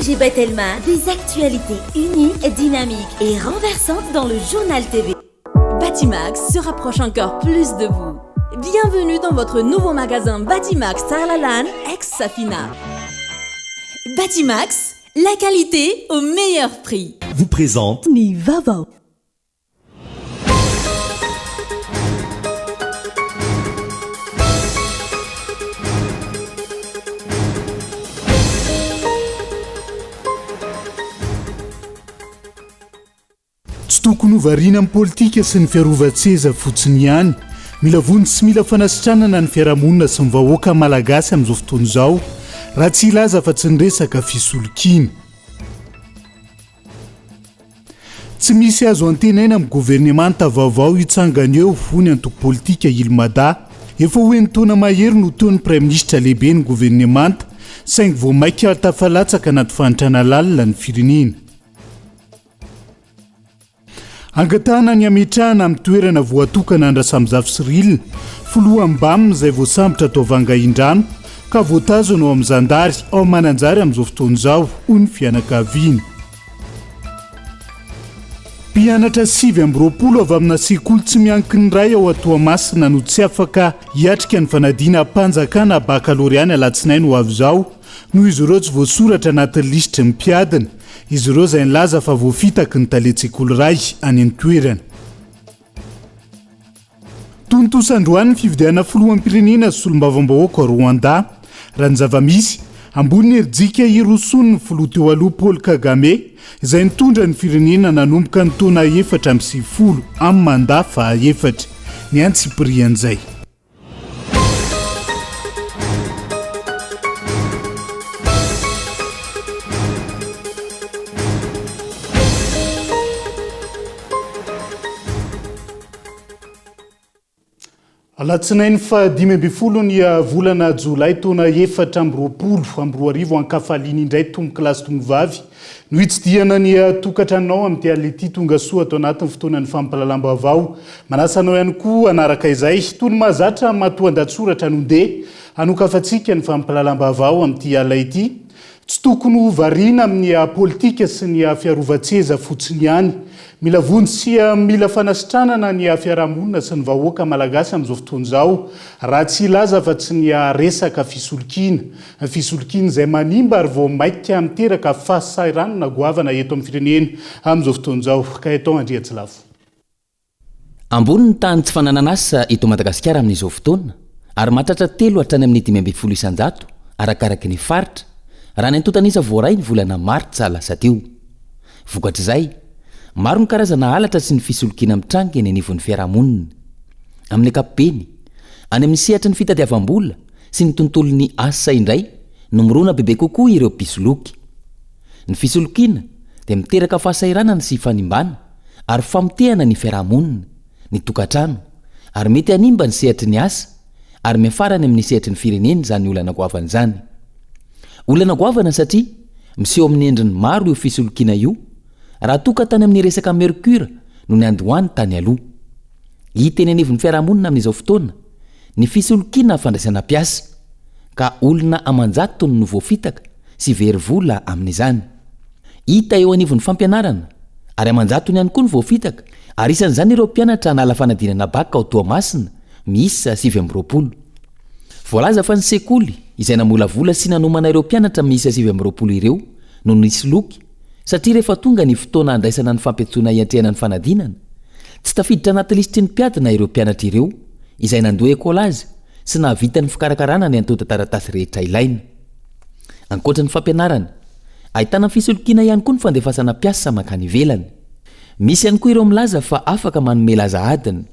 PDG Bethelma, des actualités uniques, dynamiques et renversantes dans le journal TV. Batimax se rapproche encore plus de vous. Bienvenue dans votre nouveau magasin Batimax Tarlalan ex-Safina. Batimax, la qualité au meilleur prix. Vous présente Nivava. Tsy tokony hovariana amin'ny politika sy ny fiarovan-tseza fotsiny ihany, mila vony sy mila fanasitranana ny fiarahamonina sy ny vahoaka malagasy amin'izao fotoana izao, raha tsy ilaza fa tsy ny resaka fisolokiana. Tsy misy azo antenaina amin'ny governemanta vaovao hitsangana eo fony antoko politika Ilmada, efa hoen'ny taona mahery no toy ny praiminisitra lehibe ny governemanta, saingy vao maika tafalatsaka anaty fanitrana lalina ny firenena. Angatahana ny ametrahana amin'ny toerana voatokana Andrasamizafy Cyril, filoha-mbamina izay voasambotra tao Vangaindrano, ka voatazona ao amin'ny Zandary ao Mananjary amin'izao fotoana izao, hoy ny fianakaviana. Mpianatra 20 avy amina sekoly tsy miankiny iray ao Toamasina no tsy afaka hiatrika ny fanadina mpanjakana bakaloriana alatsinainy ho avy izao, noho izy ireo tsy voasoratra anatin'ny lisitra ny mpiadina. Izy ireo izay nilaza fa voafitaky ny talentsikoly iray any an-toerana. Tontosandroany ny fifidiana filoham-pirenena sy solombavam-bahoaka Rwanda, raha ny zava-misy ambony herijika hirosony ny filoha teo aloha Paul Kagame, izay nitondra ny firenena nanomboka ny taona 4 amin'ny manda faha-4 ny antsipirian'izay. Alatsinainy fa 15 ny volana Jolay taona 2020 ankafaliany indray tomboky lasy tombovavy no hitsidiana ny tokantranonao amin'ny tialety tonga soa atao anatin'ny fotoanan'ny fampalalam-baovao. Manasanao ihany koa anaraka izay toy ny mahazatra matoan-datsoratra anondeha anokafantsika ny fampalalam-baovao amin'ny tialety. Tsy tokony hovariana amin'ny politika sy ny fiarovan-tseza fotsiny ihany. Mila vony sy mila fanasitranana ny fiarahamonina sy ny vahoaka malagasy amin'izao fotoana izao, raha tsy ilaza fa tsy ny resaka fisolokiana. Fisolokiana izay manimba ary vao maika miteraka fahasahiranana goavana eto amin'ny firenena amin'izao fotoana izao. Ka eto Andriatsilavo. Ambony ny tany tsy fananana asa eto Madagasikara amin'izao fotoana, ary mahatratra 3 hatrany amin'ny 500 isan-jato arakaraky ny faritra, raha ny antotanisa voaray ny volana Martsa lasa teo. Vokatr'izay, maro ny karazana halatra sy ny fisolokiana mitranga eny anivon'ny fiarahamonina. Amin'ny ankapobeny, any amin'ny sehatra ny fitadiavam-bola sy ny tontolon'ny asa indray no mirona bebe kokoa ireo mpisoloky. Ny fisolokiana dia miteraka fahasahiranana sy fanimbana ary famotehana ny fiarahamonina, ny tokantrano, ary mety hanimba ny sehatry ny asa ary miafarany amin'ny sehatry ny firenena izany olana goavana izany. Olana goavana satria miseho amin'ny endriny maro io fisolokiana io, raha toka tany amin'ny resaka mercure no ny andohany tany aloha. Hita eny anivon'ny fiarahamonina amin'izao fotoana ny fisolokiana fandraisana piasa, ka olona amanjatony no voafitaka sy very vola amin'izany. Hita eo anivon'ny fampianarana ary amanjatony ihany koa ny voafitaka, ary isan'izany ireo mpianatra nala fanadinana baka ao Toamasina miisa 20. Voalaza fa ny sekoly izay namolavola sy nanomana ireo mpianatra miisa 20 ireo no nisy loky, satria rehefa tonga ny fotoana andraisana ny fampiantsoana hiantrehana ny fanadinana, tsy tafiditra anaty lisitry ny mpiadina ireo mpianatra ireo izay nandoa ekolazy sy nahavita ny fikarakarana ny antota taratasy rehetra ilaina. Ankoatra ny fampianarana, ahitana fisolokiana ihany koa ny fandefasana piasa makany ivelany. Misy ihany koa ireo milaza fa afaka manome laza adina.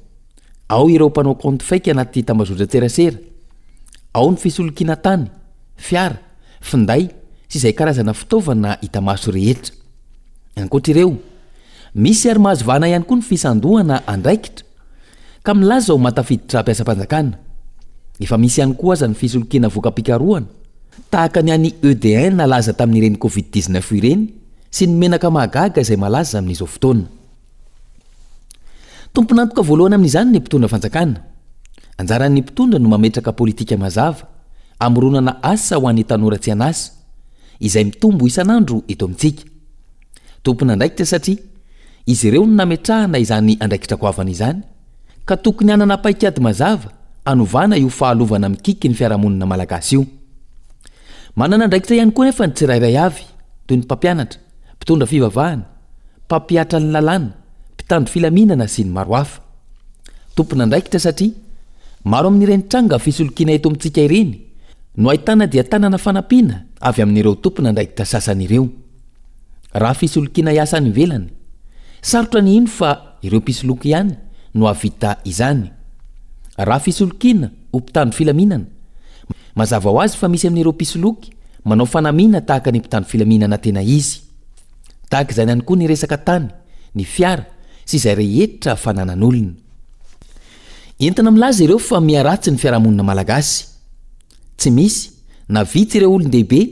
Ao ireo mpanao compte fake anaty tambazotran-tserasera, ao ny fisolokiana tany, fiara, finday sy izay karazana fitaovana hita maso rehetra. Ankoatra ireo, misy ary mahazovana ihany koa ny fisandohana andraikitra, ka milaza ao matafiditra mpiasam-panjakana. Efa misy ihany koa aza ny fisolokiana voka-pikarohana, tahaka ny any EDN nalaza tamin'ireny Covid-19 ireny sy ny menaka mahagaga izay malaza amin'izao fotoana. Tomponantoka voalohany amin'izany ny mpitondra fanjakana. Anjaran'ny mpitondra no mametraka politika mazava, amoronana asa ho an'ny tanora tsy anasa, izay mitombo isan'andro eto amintsika. Tompona andraikitra satria izy ireo no nametrahana izany andraikitra koavana izany ka tokony hanana paikady mazava anovana io fahalovana mikiky ny fiarahamonina malagasy io. Manana andraikitra ihany koa nefa ny tsirairay avy toy ny mpampianatra, mpitondra fivavahana, mpampiatra ny lalàna, mpitandro filaminana sy ny maro hafa. Tompona andraikitra satria maro amin'ireny tranga fisolokiana eto amintsika ireny no ahitana dia tanana fanampiana avy amin'ireo tompona andraikitra sasany ireo. Raha fisolokiana iasany velany, sarotra ny ino fa ireo mpisoloky ihany no avita izany. Raha fisolokiana ho mpitandro filaminana, mazava ho azy fa misy amin'ireo mpisoloky manao fanamina tahaka ny mpitandro filaminana tena izy. Tahaka izany ihany koa ny resaka tany, ny fiara sy izay rehetra fananan'olona. Entina milaza ireo fa miaratsy ny fiarahamonina malagasy. Tsy misy na vitsy ireo olon-dehibe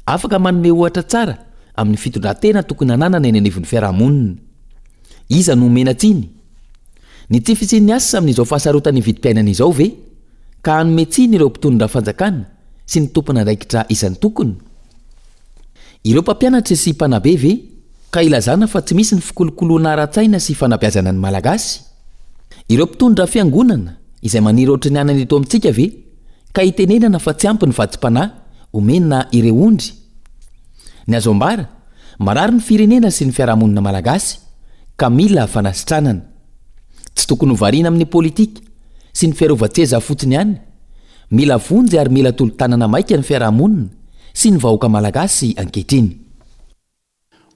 afaka manome ohatra tsara amin'ny fitondran-tena tokony hananana eny anivon'ny fiarahamonina. Iza no omena tsiny? Ny tsy fisian'ny asa amin'izao fahasarotan'ny vidim-piainana izao ve ka hanome tsiny ireo mpitondra fanjakana sy ny tompona andraikitra isan'ny tokony? Ireo mpampianatra sy mpanabe ve ka ilazana fa tsy misy ny fikolokoloana ara-tsaina sy fanabeazana ny malagasy? Ireo mpitondra fiangonana izay maniry ohatry ny anana eto amintsika ve ka hitenenana fa tsy ampy ny vadim-panahy omena ireo ondry? Ny azo ambara marary ny firenena sy ny fiarahamonina malagasy ka mila fanasitranana. Tsy tokony ho variana amin'ny politika sy ny fiarovan-tseza fotsiny ihany. Mila vonjy ary mila tolo-tanana maika ny fiarahamonina sy ny vahoaka malagasy ankehitriny.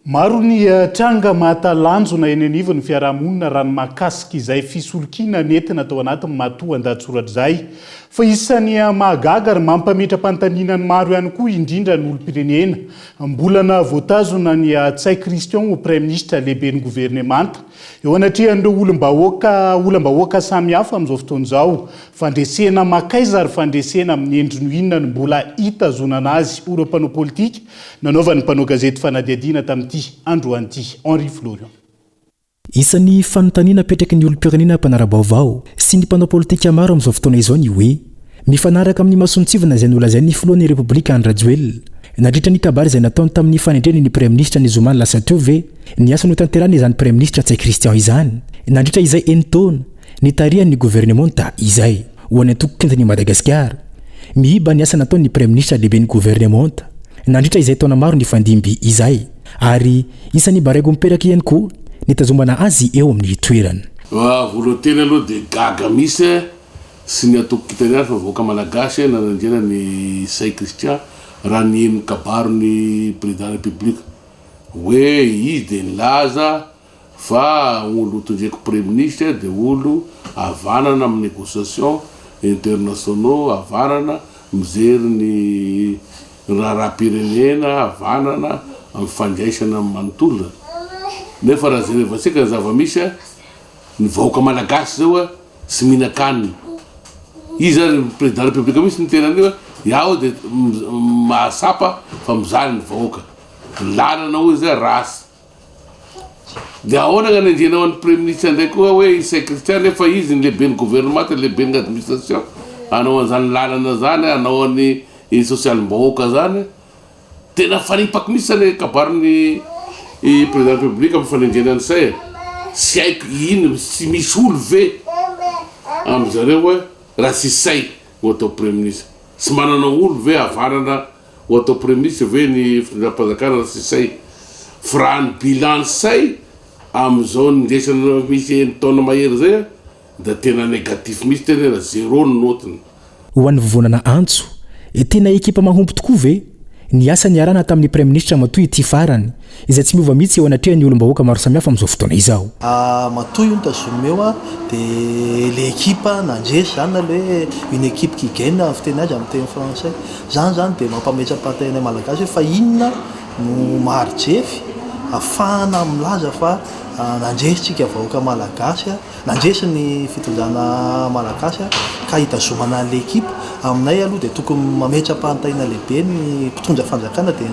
Maro ny tranga mahatalanjona eny anivon'ny fiarahamonina raha ny mahakasika izay fisolokiana nentina tao anatiny matoa an-dahatsoratra izay. Fa isan'ny mahagaga ary mampametra-panontaniana ny maro ihany koa indrindra ny olom-pirenena. Mbolana voatazona ny Tsay Christian ho Premier Ministre lehiben'ny gouvernemanta. Eo anatrehan'ireo olom-bahoaka samihafa amin'izao fotoana izao. Fandresena makaiza ary fandresena amin'ny endriny inona no mbola hitazonana azy. Ireo mpanao politika nanaovan'ny mpanao gazety fanadihadiana tamin'ity androan'ity. Henri Florian. Isan'ny fanontaniana petraky ny olom-pirenena mpanara-baovao sy ny mpanao politika maro amin'izao fotoana izao ny hoe mifanaraka amin'ny mason-tsivana izay nolazain'ny filohan'ny Repoblika Andry Rajoelina nandritra ny kabary izay nataony tamin'ny fanendreny ny Premier Ministre Nzumani lasa teo ve ny asany ho tanterahana izany Premier Ministre Tsay Christian izany nandritra izay enitaona ny tarihan'ny gouvernemanta izay ho any antoko-kentan'i Madagasikara mihiba ny asa nataony ny Premier Ministre lehiben'ny gouvernemanta nandritra izay taona maro ny fandimby izay ary isan'ny baraigo miperaka ihany koa nitazombana azy eo amin'ny toerana. Voalohany aloha dia gaga misy sy ny atoko kitaniary fa vahoaka malagasy nanandrena ny Tsay Christian raha ny eny kabaro ny président république hoe izy dia nilaza fa olo tondreko premier ministre dia olo avanana amin'ny négociation internationaux, avanana mijery ny raharam-pirenena, avanana amin'ny fandraisana amin'ny manontolona. Nefa raha zay rehevatsika zava-misy ny vahoaka malagasy zao sy mihinan-kanina. Izy ary président république misy ny tenany hoe iaho dia mahasapa fa mizaly ny vahoaka. Lalana hoe zay rasy. Dia ahoana gn'anendrenao an'ny premier ministre ndraiky koa hoe Tsay Christian nefa izy ny lehiben'ny gouvernement, lehiben'ny administration, anao an'izany lalana zany, anao an'ny social-mbahoaka zany. Tena fanipaky misy ny kabarin'ny président république amin'ny fanendrenany Tsay. Sy haiko ino sy misy olo ve amin'izareo hoe raha sy Tsay ho atao premier ministre. Sy manana olo ve avanana ho atao premier ministre ve ny fitondram-panjakana raha sy Tsay. Fa raha ny bilan Tsay amin'izao ny ndresana misy taona mahery zay da tena négatif misy tena zéro ny notiny. Ho an'ny vovonana antso tena ekipa mahomby tokoa ve ny asa ny arana tamin'ny Premier Ministre matoy ity farany izay tsy miova mihitsy eo anatrehan'ny olom-bahoaka maro samihafa amin'izao fotoana izao. Matoy io nitazomeo dia le équipe nandresy zany na hoe une équipe qui gagne fiteny azy amin'ny teny français zany dia mampametra-pataina malagasy fa inona no maharijefy afahana milaza fa nandresitsika vahoaka malagasy, nandresy ny fitondrana malagasy ka hitazomana l'équipe. Aminay aloha dia tokony mametra-panontaniana lehibe ny mpitondra fanjakana dia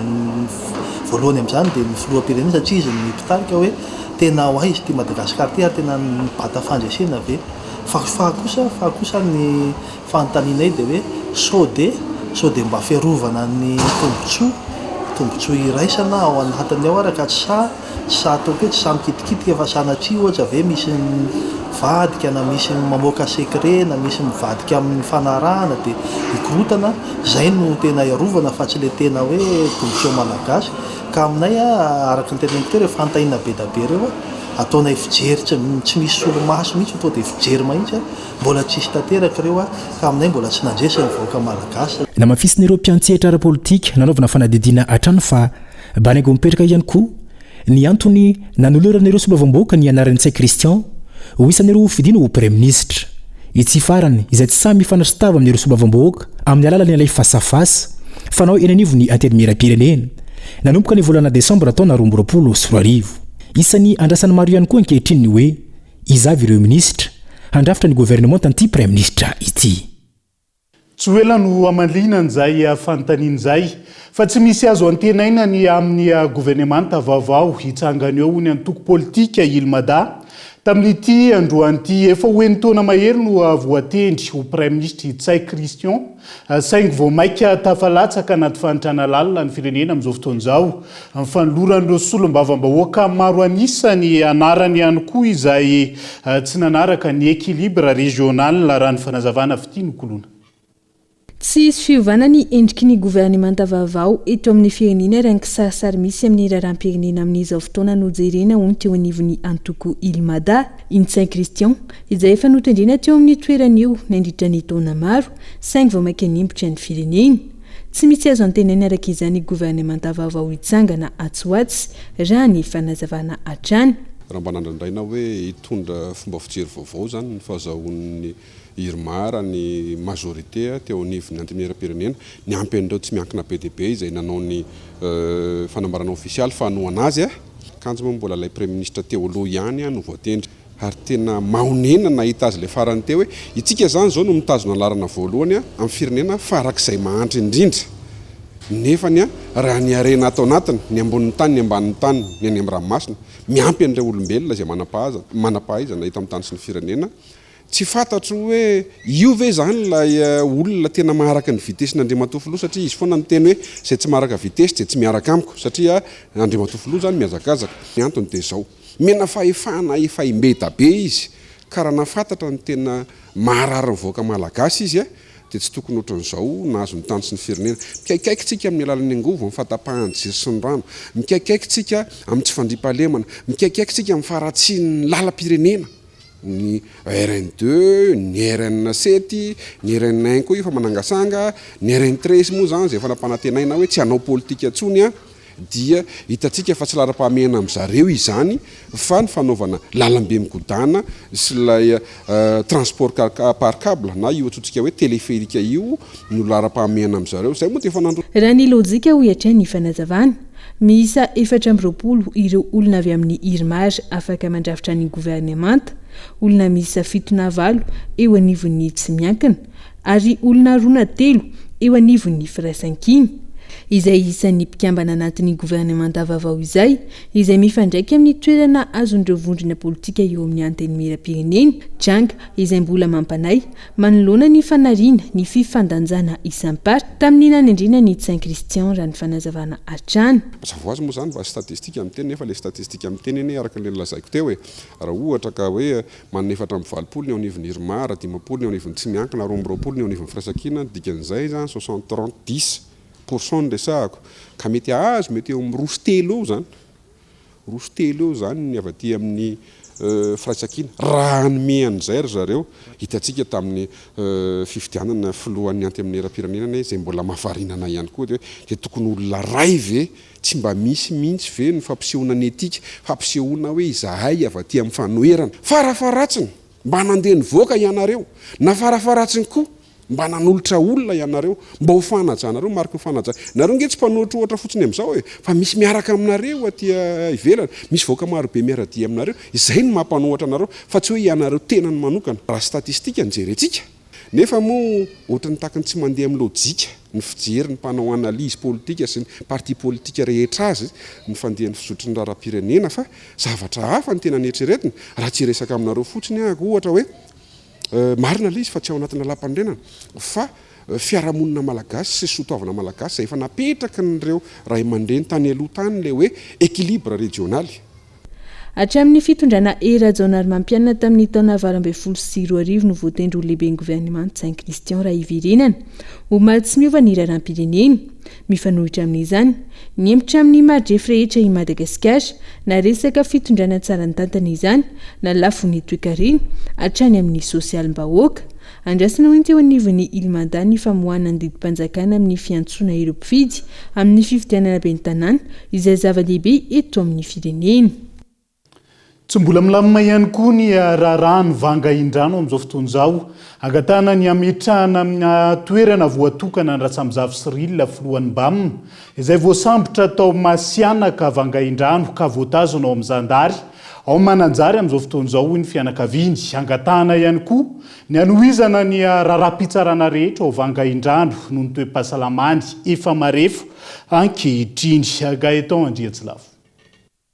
voalohany amin'izany dia ny filoham-pirenena satria izy ny mpitarika hoe tena ho izy ty Madagasikara ty ary tena nibata fandresena ve. Fa kosa ny fanontanianay dia hoe sao de mba fiarovana ny tombotsoa tombotsoa iraisana ao anatiny ao araka tsy sa ataoko hoe tsy sa mikitikitika fa sanatria ohatra ve misy vadika na misy mamoaka secret na misy mivadika amin'ny fanarahana dia ikorotana zay no tena iarovana fa tsy le tena hoe tombotsoa malagasy ka aminay araka ny teneniko teo rehefa fantahina be da be reo ataonay fijery tsy misy solomaso mihitsy to dia fijery mahitsy mbola tsisy tanteraka reo ka aminay mbola tsy nandresy ny vahoaka malagasy. Na mafisina ireo mpiantsehatra ara-politika nanaovana fanadidina hatrany fa banaingo mipetraka ihany koa ny antony nanoloran'ireo solovam-bahoaka ny anaran'Tsay Christian ho isan'ireo fidina ho premier ministre itsy farany izay tsy samy mifanasitava amin'ireo solovam-bahoaka amin'ny alalan'ny alay fasafasa fanao eny anivony antelimiram-pirenena nanomboka ny volana desambra taona 2024 isan'ny andrasany maro ihany koa ankehitriny ny hoe izavy ireo ministra handrafitra ny gouvernement tanty premier ministre ity. Tsy hoela no amalinan'izay fanontanian'izay fa tsy misy azo antenaina ny amin'ny gouvernemanta vaovao hitsangany eo ny antoko politika Ilmada tamin'ity androan'ity efa hoeny taona mahery no voatendry ho premier ministre Tsay Christian saingy vao maika tafalatsaka anaty fanitrana lalina ny firenena amin'izao fotoan'izao amin'ny fanoloran'ireo solombavam-bahoaka maro anisany anarany ihany koa izay tsy nanaraka ny équilibre régional raha ny fanazavana fity nokolona. Tsy isy fiovanany endriky ny gouvernemanta vaovao eto amin'ny firenena raha ny kisarisary misy amin'ny raharam-pirenena amin'izao fotoana no jerena ho ny teo anivon'ny antoko Ilmada iny Tsay Christian izay efa notendrena teo amin'ny toerany io nandritra ny taona maro saingy vao maika nimpotra ny firenena. Tsy misy azo antenaina araka izany gouvernemanta vaovao hitsangana atsoatsy raha ny fanazavana hatrany. Raha mba nandraindraina hoe hitondra fomba fijery vaovao zany ny fahazahoan'ny Irmara ny majorité teo anivon'ny antimeram-pirenena ny ampy an'ireo tsy miankina be dia be izay nanao ny fanambarana ofisialy fa hanoana azy kanjy moa mbola ilay premier ministre teo aloha ihany no voatendry ary tena mahonena nahita azy le farany teo hoe itsika zany zao no mitazona ny larana voalohany amin'ny firenena farak'izay mahantra indrindra nefany raha ny arena atao anatiny ny ambonin'ny tany ny ambanin'ny tany ny any amin'ny ranomasina miampy an'ireo olombelona izay manam-pahaizana hita amin'ny tany sy ny firenena tsy fantatro hoe io ve zany ilay olona tena maharaka ny vitesy n'Andriamatofo Loha satria izy foana ny teny hoe izay tsy maharaka vitesy dia tsy miaraka amiko satria Andriamatofo Loha zany miazakazaka. Ny antony dia izao mena fahefana efa imbeta be izy ka raha nafantatra ny tena maharary ny vahoaka malagasy izy dia tsy tokony ohatran'izao nahazo ny tany sy ny firenena. Mikaikaikitsika amin'ny alalan'ny angovo amin'ny fatapahany jiro sy ny rano, mikaikaikitsika amin'ny tsy fandriam-pahalemana, mikaikaikitsika amin'ny faharatsian'ny lalam-pirenena. Ny RN2, ny RN7, ny RN1 koa io fa manangasanga, ny RN13 moa zany izay efa nampanantenaina hoe tsy hanao politika intsony dia hitantsika fa tsy lara-pahamehana amin'izareo izany fa ny fanaovana lalambe mikodana sy ilay transport par câble na io atsotsika hoe téléphérique io no lara-pahamehana amin'izareo. Zay moa dia efa nandro. Raha ny lojika ho hiatrany ny fanazavana miisa 420 ireo olona avy amin'ny Irmar afaka mandrafitra ny gouvernemanta, olona miisa 79 eo anivon'ny tsy miankina ary olona 23 eo anivon'ny firaisankiny izay isan'ny mpikambana anatin'ny gouvernemanta vaovao izay mifandraika amin'ny toerana azon'ireo vondrona politika eo amin'ny antenimiram-pirenena Janga izay mbola mampanay manoloana ny fanariana ny fifandanjana isam-pary tamin'ny nanendrina ny Tsay Christian raha ny fanazavana hatrany. Mazava azy moa zany va statistika amin'ny teny nefa le statistika amin'ny teny eny araka le lazaiko teo hoe raha ohatra ka hoe manana 420 ny ao anivon'ny Irmara, 10 ny ao anivon'ny tsy miankina, 20 ny ao anivon'ny firaisankina, dikan'izay zany 60-30% ny resahako ka mety azo mety eo amin'ny rostelo eo zany ny avy aty amin'ny firaisankina raha hanome an'izay ry zareo hitantsika tamin'ny fifidianana filohan'ny antimeram-pirenena izay mbola mahafarinana ihany koa dia tokony olona ray ve tsy mba misy mihitsy ve ny fampisehoana ny etika, fampisehoana hoe izahay avy aty amin'ny fanoherana farafaratsiny mba nandeha nivoaka ianareo na farafaratsiny koa mba nanolotra olona ianareo mba ho fanajanareo mariky ho fanajana nareo nge tsy mpanohitra ohatra fotsiny amin'izao hoe fa misy miaraka aminareo aty ivelana misy voaka maro be miaradia aminareo izay no mampanohatra anareo fa tsy hoe ianareo tena ny manokana raha statistika nijerentsika nefa moa ohatra ny takany tsy mandeha amin'ny lojika ny fijery ny mpanao analyse politika sy ny parti politika rehetra azy ny fandeha ny fizotry ny raharam-pirenena fa zavatra hafa ny tena nieritreretina raha tsy resaka aminareo fotsiny ahako ohatra hoe marina ilay izy fa tsy ao anatina lampandrenana fa fiarahamonina malagasy sy sotoavana malagasy zay efa napetraka nyreo ray aman-dreny tany aloha tany le hoe équilibre régionaly. Hatramin'ny fitondrana era-jaonary mampianina tamin'ny taona 2024 no voatendry ho lehiben'ny gouvernement Saint Christian Rahivirenana omaly tsy miova ny raharam-pireneny mifanohitra amin'izany ny hempotra amin'ny mari-drefy rehetra i Madagasikara na resaka fitondrana tsara ny tantana izany na lafony toe-karena hatrany amin'ny sosialim-bahoaka andrasana ho teo anivon'ny Ilmandany ny famoahana ny didim-panjakana amin'ny fiantsoana ireo mpifidy amin'ny fifidianana ben'ny tanàna izay zava-dehibe eto amin'ny firenena. Tsy mbola milamina ihany koa ny raharaha vanga indrano amin'izao fotoana izao angatahana ny ametrahana amin'ny toerana voatokana ny Ratsamizavy Cyril filohan'ny BAM izay voasambotra tao Masianaka vanga indrano ka voatazona ao amin'ny Zandary ao mananjary amin'izao fotoana izao ny fianakaviany angatahana ihany koa ny anohizana ny raharaha-pitsarana rehetra ao vanga indrano noho ny toe-pahasalamany efa marefo ankehitriny Gaëtan Andriatsilavo.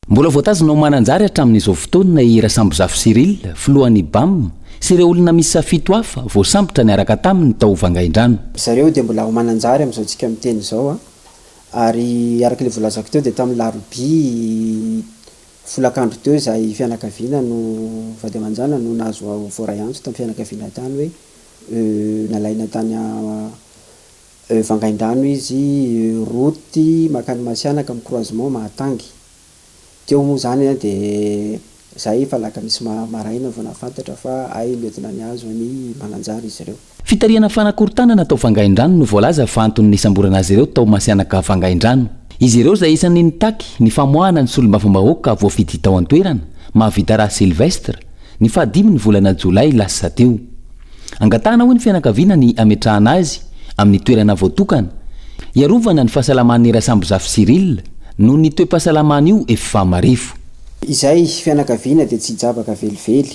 Mbola voatazona ao mananjary hatramin'izao fotoana i Ratsamizavy Cyril filohan'ny BAM sy ireo olona misy fito hafa voasambotra ny araka taminy tao vangaindrano. Zareo dia mbola ho mananjary amin'izao tsika miteny izao ary araka le volazako teo dia tamin'ny larobia folakandro teo izay fianakaviana no vady aman-jana no nahazo voaray antso tamin'ny fianakaviana tany hoe nalaina tany vangaindrano izy roty makany Masianaka amin'ny croisement Mahatangy. Teo moa zany dia zay fa laka misy maraina vao nafantatra fa ay mety ny azo ny mananjary izy ireo. Fitariana fanakorontanana natao vangaindrano no voalaza fa antony nisamborana azy ireo tao Masianaka vangaindrano. Izy ireo izay isan'ny nitaky ny famoahana ny solombavambahoaka voafidy tao an-toerana mahavita raha Silvestre ny 15 volana Jolay lasa teo. Angatahana hoe ny fianakaviana ny ametrahana azy amin'ny toerana voatokana iarovana ny fahasalaman'ny Ratsamizavy Cyril noho ny toe-pahasalamana io efa marefo. Izay fianakaviana dia tsy hijabaka velively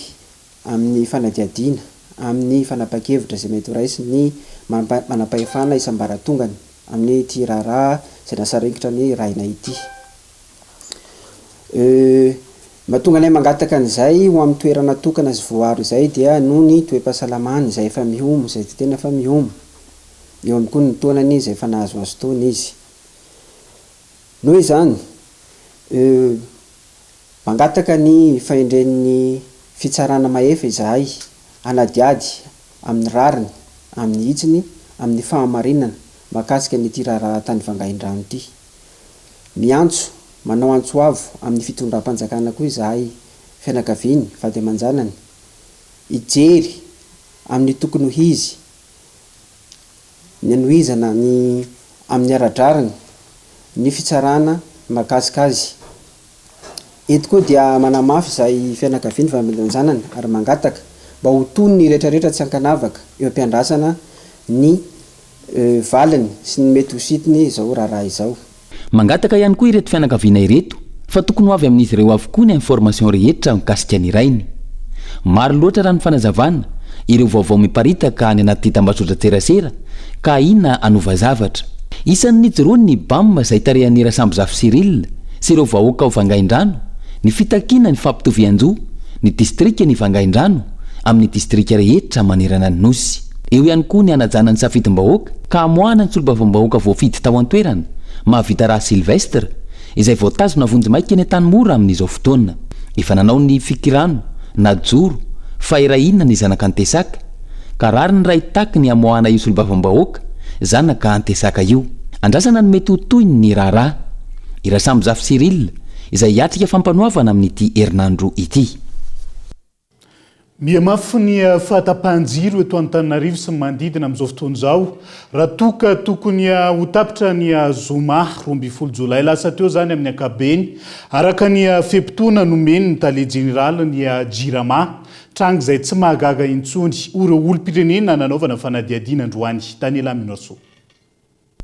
amin'ny fanadiadiana amin'ny fanapa-kevitra izay mety ho raisy ny manam-pahefana isam-baratongany amin'ny ity raharaha izay nasarengitra ny raina ity. Mahatonga anay mangataka an'izay ho amin'ny toerana tokana sy voaro izay dia noho ny toe-pahasalamana izay efa mihomo izay tena efa mihomo eo amin'ny koa ny taonany izay efa nahazoazo taona izy. Noho izany mangataka ny fahendren'ny fitsarana maefa izahay anadiady amin'ny rariny, amin'ny hitsiny, amin'ny fahamarinana makasika nyity raharaha tany vangaindrano ity. Miantso, manao antso avo amin'ny fitondram-panjakana koa izahay fianakaviany, vady aman-janany, hijery amin'ny tokony ho izy, ny anohizana ny amin'ny ara-drariny, ny fitsarana makasika azy. Eto koa dia manamafy izay fianakaviany vady aman-janany ary mangataka mba ho tony ny rehetrarehetra tsy hankanavaka eo am-piandrasana ny valiny sy ny mety ho sitiny izao raharaha izao. Mangataka ihany koa ireto fianakaviana ireto fa tokony ho avy amin'izy ireo avokoa ny information rehetra mikasika ny rainy. Maro loatra raha ny fanazavana ireo vaovao miparitaka any anaty tambazotran-tserasera ka ina anova zavatra. Isan'ny nijoroany ny BAM izay tarehan'ny Ratsamizavy Cyril sy ireo vahoaka ao vangaindrano ny fitakiana ny fampitovian-jo ny distrika ny vangaindrano amin'ny distrika rehetra manerana ny nosy. Eo ihany koa ny anajana ny safidim-bahoaka ka amoahana ny solombavambahoaka voafidy tao an-toerana mahavita raha Silvestre izay voatazona vonjy-maika eny an-tany mora amin'izao fotoana. Efa nanao ny fikirano na joro fa irahina ny zanaka Antesaka ka rary ny ray taky ny amoahana io solombavambahoaka zanaka Antesaka io. Andrasana ny mety ho toyny ny raharaha i Ratsamizavy Cyril izay hiatrika fampanoavana amin'ity herinandro ity. Mihamafy ny fahatapahan-jiro eto Antananarivo sy manodidina amin'izao fotoana izao raha toka tokony ho tapitra ny zoma 12 Jolay lasa teo zany amin'ny ankabeny araka ny fepitona nomeny ny tale jeneraly ny Jirama tranga izay tsy mahagaga intsony ho ireo olom-pirenena nanaovana fanadiadiana androany. Daniela Minoso.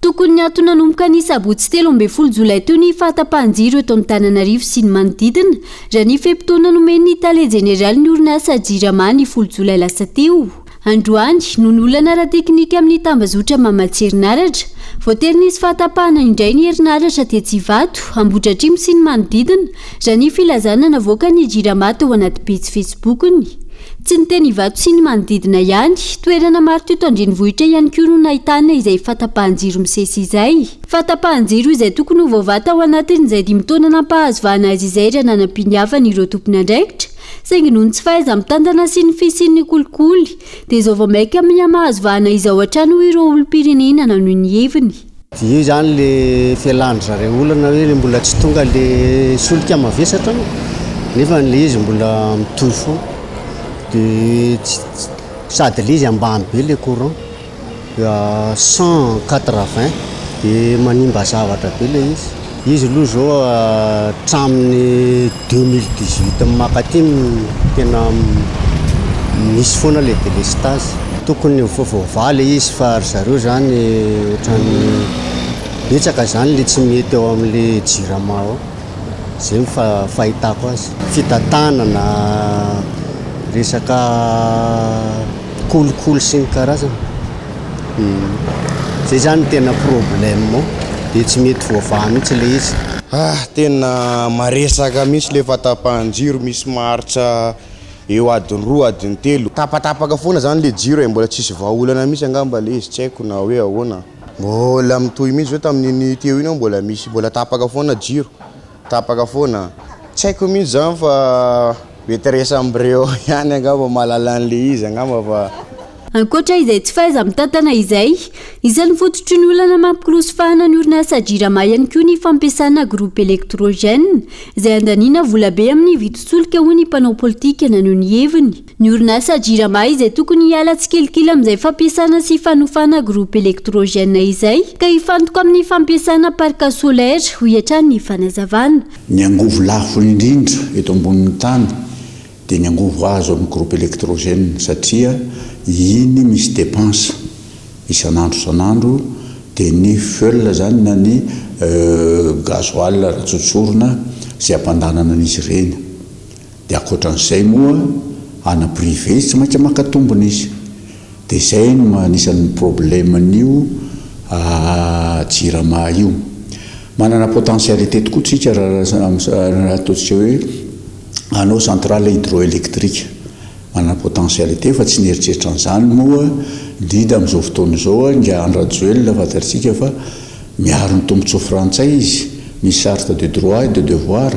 Tokony atao nanomboka ny sabotsy 13 Jolay teo ny fahatapahan-jiro eto Antananarivo sy ny manodidina raha ny fepitona nomeny tale jeneraly ny orinasa Jirama ny 10 Jolay lasa teo. Androany no nolana ara-teknika amin'ny tambazotra Mamatsherinaratra voatery nisy fahatapahana indray ny herinaratra Tetsivato Ambohidratrimo sy ny manodidina raha ny filazana navoaka ny Jirama teo anaty pejy Facebookny. tsy ny teny ivato sy ny manodidina ihany toerana maro teto andrenivohitra ihany koa no nahitana izay fatapahan-jiro misesy izay fatapahan-jiro izay tokony ho voavata ao anatin'izay 5 taona nampahazovana azy izay raha nanam-piniavana ireo tompony andraikitra saingy noho ny tsy fahaiza mitandana sy ny fisian'ny kolikoly dia izao vao maika amin'ny mahazovana izao hatrany ireo olom-pirenena noho ny heviny io zany le fialandry zareo olana hoe mbola tsy tonga le solika mavesatra nefa le izy mbola mitohy fo dia sady le izy ambany be le courant 180 dia manimba zavatra be le izy aloha zao hatramin'ny 2018 makaty tena misy foana le délestage tokony vaovao le izy fa ry zareo zany ohatrany betsaka zany le tsy mety ao amin'le jirama ao zay fahitako azy fitantanana resaka kolikoly sy ny karazana zay zany tena problème mo dia tsy mety voavaha mihitsy le izy tena maresaka mihitsy le fatapahan-jiro misy maharitra eo adiny 2 adiny 3 tapatapaka foana zany le jiro e mbola tsisy vahaolana mihitsy angamba le izy tsy haiko na hoe ahoana mbola mitohy mihitsy zao tamin'iny teo iny mbola misy mbola tapaka foana jiro tapaka foana tsy haiko mihitsy zany fa mety resa ambreo ihany angamba malalan'le izy angamba fa ankoatra izay tsy fahaiza mitantana izay isan'ny fototry ny olana mampikirosofahana ny orinasa jirama ihany koa ny fampiasana groupe électrogène izay andaniana volabe amin'ny vitotsolika ho ny mpanao politika na noho ny heviny ny orinasa jirama izay tokony hiala tsikelikely amin'izay fampiasana sy fanofana groupe électrogène izay ka hifantoka amin'ny fampiasana parc solaire ho hiatrany ny fanazavana ny angovo lafo indrindra eto ambonin'ny tany dia ny angovo azo amin'ny groupe électrogène satria iny misy dépense isan'andro dia ny fuel zany na ny gasoil ratsotsorona zay ampandanana an'izy ireny dia akoatran'izay moa ana privé tsy maintsy makatombona izy dia izay no anisan'ny probleman'io jirama io manana potentialité tokoa tsika raha ataontsika hoe anao centrale hydroélectrique manana potentialité fa tsy nieritreritra an'izany moa indrindra amin'izao fotoana izao nga andrajoelona fantatsika fa miaro ny tombontsoa frantsay izy misy charte de droit et de devoir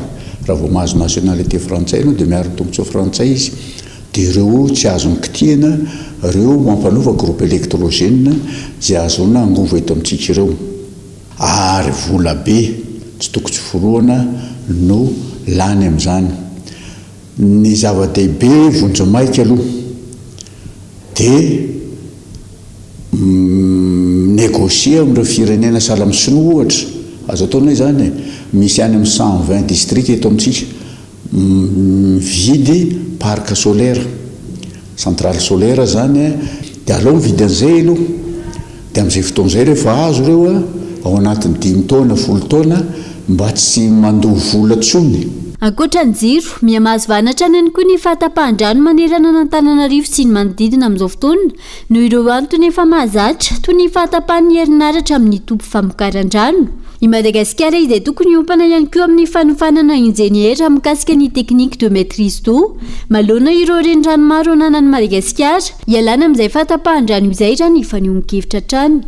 raha vao mahazo nationalité frantsay anao dia miaro ny tombontsoa frantsay izy dia ireo tsy azo mikitihana ireo mampanova groupe électrogène zay azona angovo eto amintsika ireo ary vola be tsy toko tsy foroana no lany amin'izany ny zava-dehibe vonjamaika aloha dia négocie amin'ireo firenena sahala amin'ny sinoa ohatra azo ataonay zany misy any amin'ny 120 district eto amintsika mividy parc solaire centrale solaire zany dia alao mividy an'izay aloha dia amin'izay fotoan'izay rehefa azo ireo ao anatin'ny 10 taona 10 taona mba tsy mandoha vola tsony ankoatra ny jiro miamahazo trany ihany koa ny fahatapahan-drano manerana n'Antananarivo sy ny manodidina amin'izao fotoana no ireo antony efa mahazatra toy ny fahatapahan'ny herinaratra amin'ny topo famokaran-drano i Madagasikara izay tokony hompana ihany koa amin'ny fanofanana injeniera mikasika ny teknika de maîtrise d'eau maloana ireo renirano maro ananan'i Madagasikara ialana amin'izay fahatapahan-drano izay raha ny fanionon-kevitra trany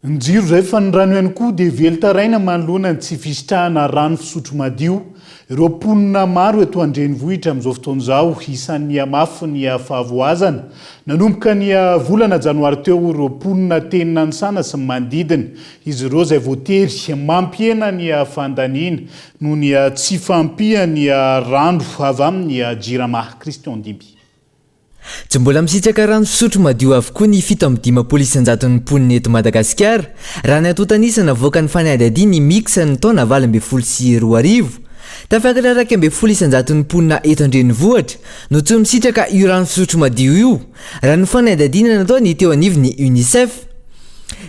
ny jiro zay fa ny rano ihany koa dia velotaraina manoloana ny tsy fisitrahana rano fisotro madio ireo mponina maro eto andrenivohitra amin'izao fotoana izao isan'ny amafy ny fahavoazana nanomboka ny volana janoary teo ireo mponina teny nanosana sy manodidina izy ireo izay voatery mampiena ny fandaniana noho ny tsy fampihany rano avy amin'ny jirama Christian Diby tsy mbola misitsaka rano fisotro madio avokoa ny 7.5 mponina eto Madagasikara raha ny atotanisana voaka ny fanadady ny mixa ny taona 2024 tafiakatra 12 mponina eto andrenivohitra no tsy misitraka io rano fisotro madio io raha ny fanadadiana natao ny teo anivony UNICEF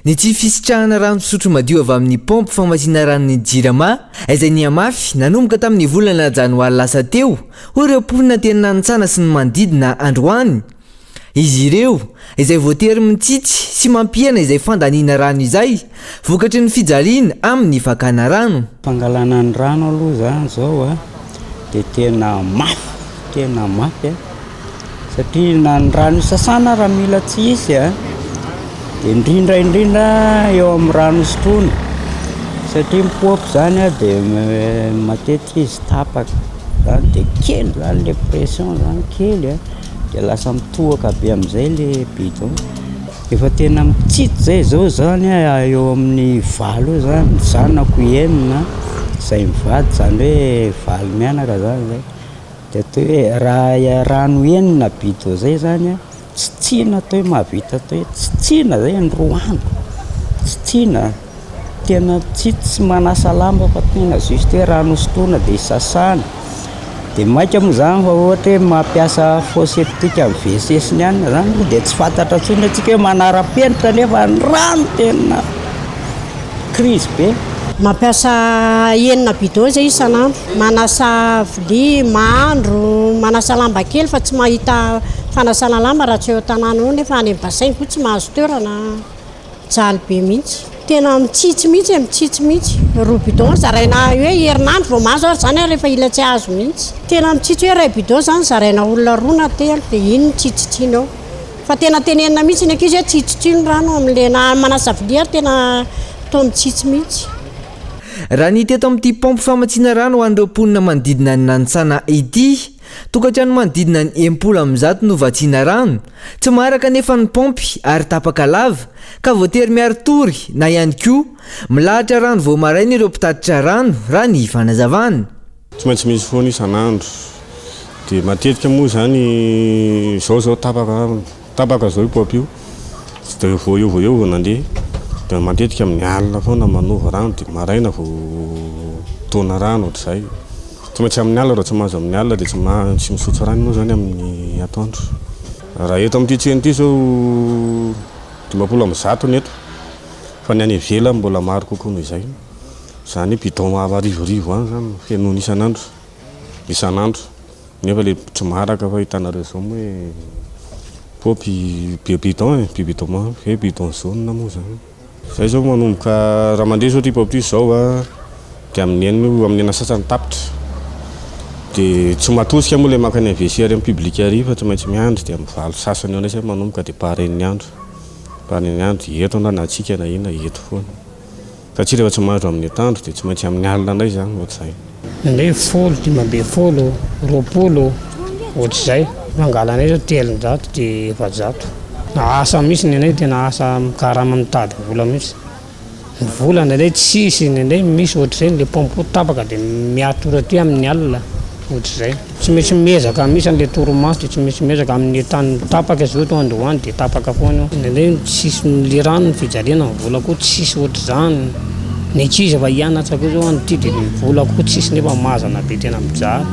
ny tsy fisitrahana rano fisotro madio avy amin'ny pompe famasina ranony jirama izay ny amafy nanomboka tamin'ny volana janoary lasa teo ho ireo mponina teny nanintsana sy ny manodidina androany izy ireo izay voatery mitsitsy sy mampihana izay fandaniana rano izay vokatry ny fijaliana amin'ny fakana rano fangalana ny rano aloha zany zao dia tena mafy satria na ny rano sasana raha mila tsy isy a dia indrindra eo amin'ny rano sotroina satria mipoapo zany a dia matetika izy tapaka zany dia kely zany le pression zany kely a dia lasa mitohaka be amin'izay le bidon efa tena mitsito zay zao zany a eo amin'ny valo eo zany zanako enina izay mivady zany hoe valo mianaka zany zay dia atao hoe raha rano enina bidon zay zany a tsy tsina atao hoe mahavita atao hoe tsy tsina zay ny roa andro tsy tsina tena tsy manasa lamba fa tena juste hoe rano sotroina dia sasana dia maika moa zany fa ohatra hoe mampiasa foseptika amin'ny vesesiny ihany zany dia tsy fantatra tsony atsika hoe manara-penitra nefa ny rano tena crise be. Mampiasa enina bidon zay isan'andro, manasa vilia, mahandro, manasa lamba kely fa tsy mahita fanasana lamba raha tsy eo tanàna eo nefa any bassin ko tsy mahazo toerana jaly be mihitsy. Tena mitsitsy mihitsy roa bidon zaraina hoe herinandro vao mahazo ary zany rehefa ila tsy azo mihitsy. Tena mitsitsy hoe ray bidon zany zaraina olona roa na telo dia iny tsitsitsiny ao fa tena tenenina mihitsy ny ankizy hoe tsitsitsiny rano amin'le na manasa vilia tena toa mitsitsy mihitsy. Raha ny teto amin'ity pompe famatsiana rano ho an'ireo mponina manodidina ny Nantsana ity, tokantrano manodidina ny 100 no vatsiana rano, tsy maharaka nefa ny pompy ary tapaka lava ka voatery miaro tory na ihany koa milahatra rano vao maraina ireo mpitatitra rano raha ny fanazavana. Tsy maintsy misy foana isan'andro dia matetika moa zany zao tapaka zao io pompy io tsy dia vao eo vao nandeha dia matetika amin'ny alina foana manova rano dia maraina vao tona rano ohatr'izay. Tsy maintsy amin'ny alina raha tsy mahazo amin'ny alina dia tsy misotro rano ianao zany amin'ny atoandro. Raha eto amin'ity tsena ity zao 50 neto fa ny any ivelany mbola maro kokoa noho izay. Zany bidon arivorivo any zany fenony isan'andro nefa le tsy maharaka fa hitanareo zao moa hoe pompy be bidon bidon jaune moa zany. Zay zao manomboka raha mandeha zao ty pompy zao a dia amin'ny ena sasany tapitra dia tsy matosika moa le makany amin'ny WC ary amin'ny public ary fa tsy maintsy miandry dia amin'ny valo sasany eo anay zay manomboka dia paren'ny andro eto na atsika na ina eto foana satria rehefa tsy mahandro amin'ny atoandro dia tsy maintsy amin'ny alina indray zany ohatr'izay. Ndray folo, 12, 20 ohatr'izay mangalanay zao 300 dia 700. Asa misy ny anay tena asa mikarama mitady vola misy. Ny vola ndray tsisy ndray misy ohatr'izay le pompe tapaka dia miatora aty amin'ny alina ohatr'izay. Tsy maintsy miezaka misy an'le torimaso dia tsy maintsy miezaka amin'ny tany tapaka zao to androany dia tapaka foana. Ndray tsisy le rano ny fijaliana ny vola koa tsisy ohatr'izany. Ny ankizy efa hianatra koa zao an'ity dia ny vola koa tsisy nefa mazana be tena mijaly.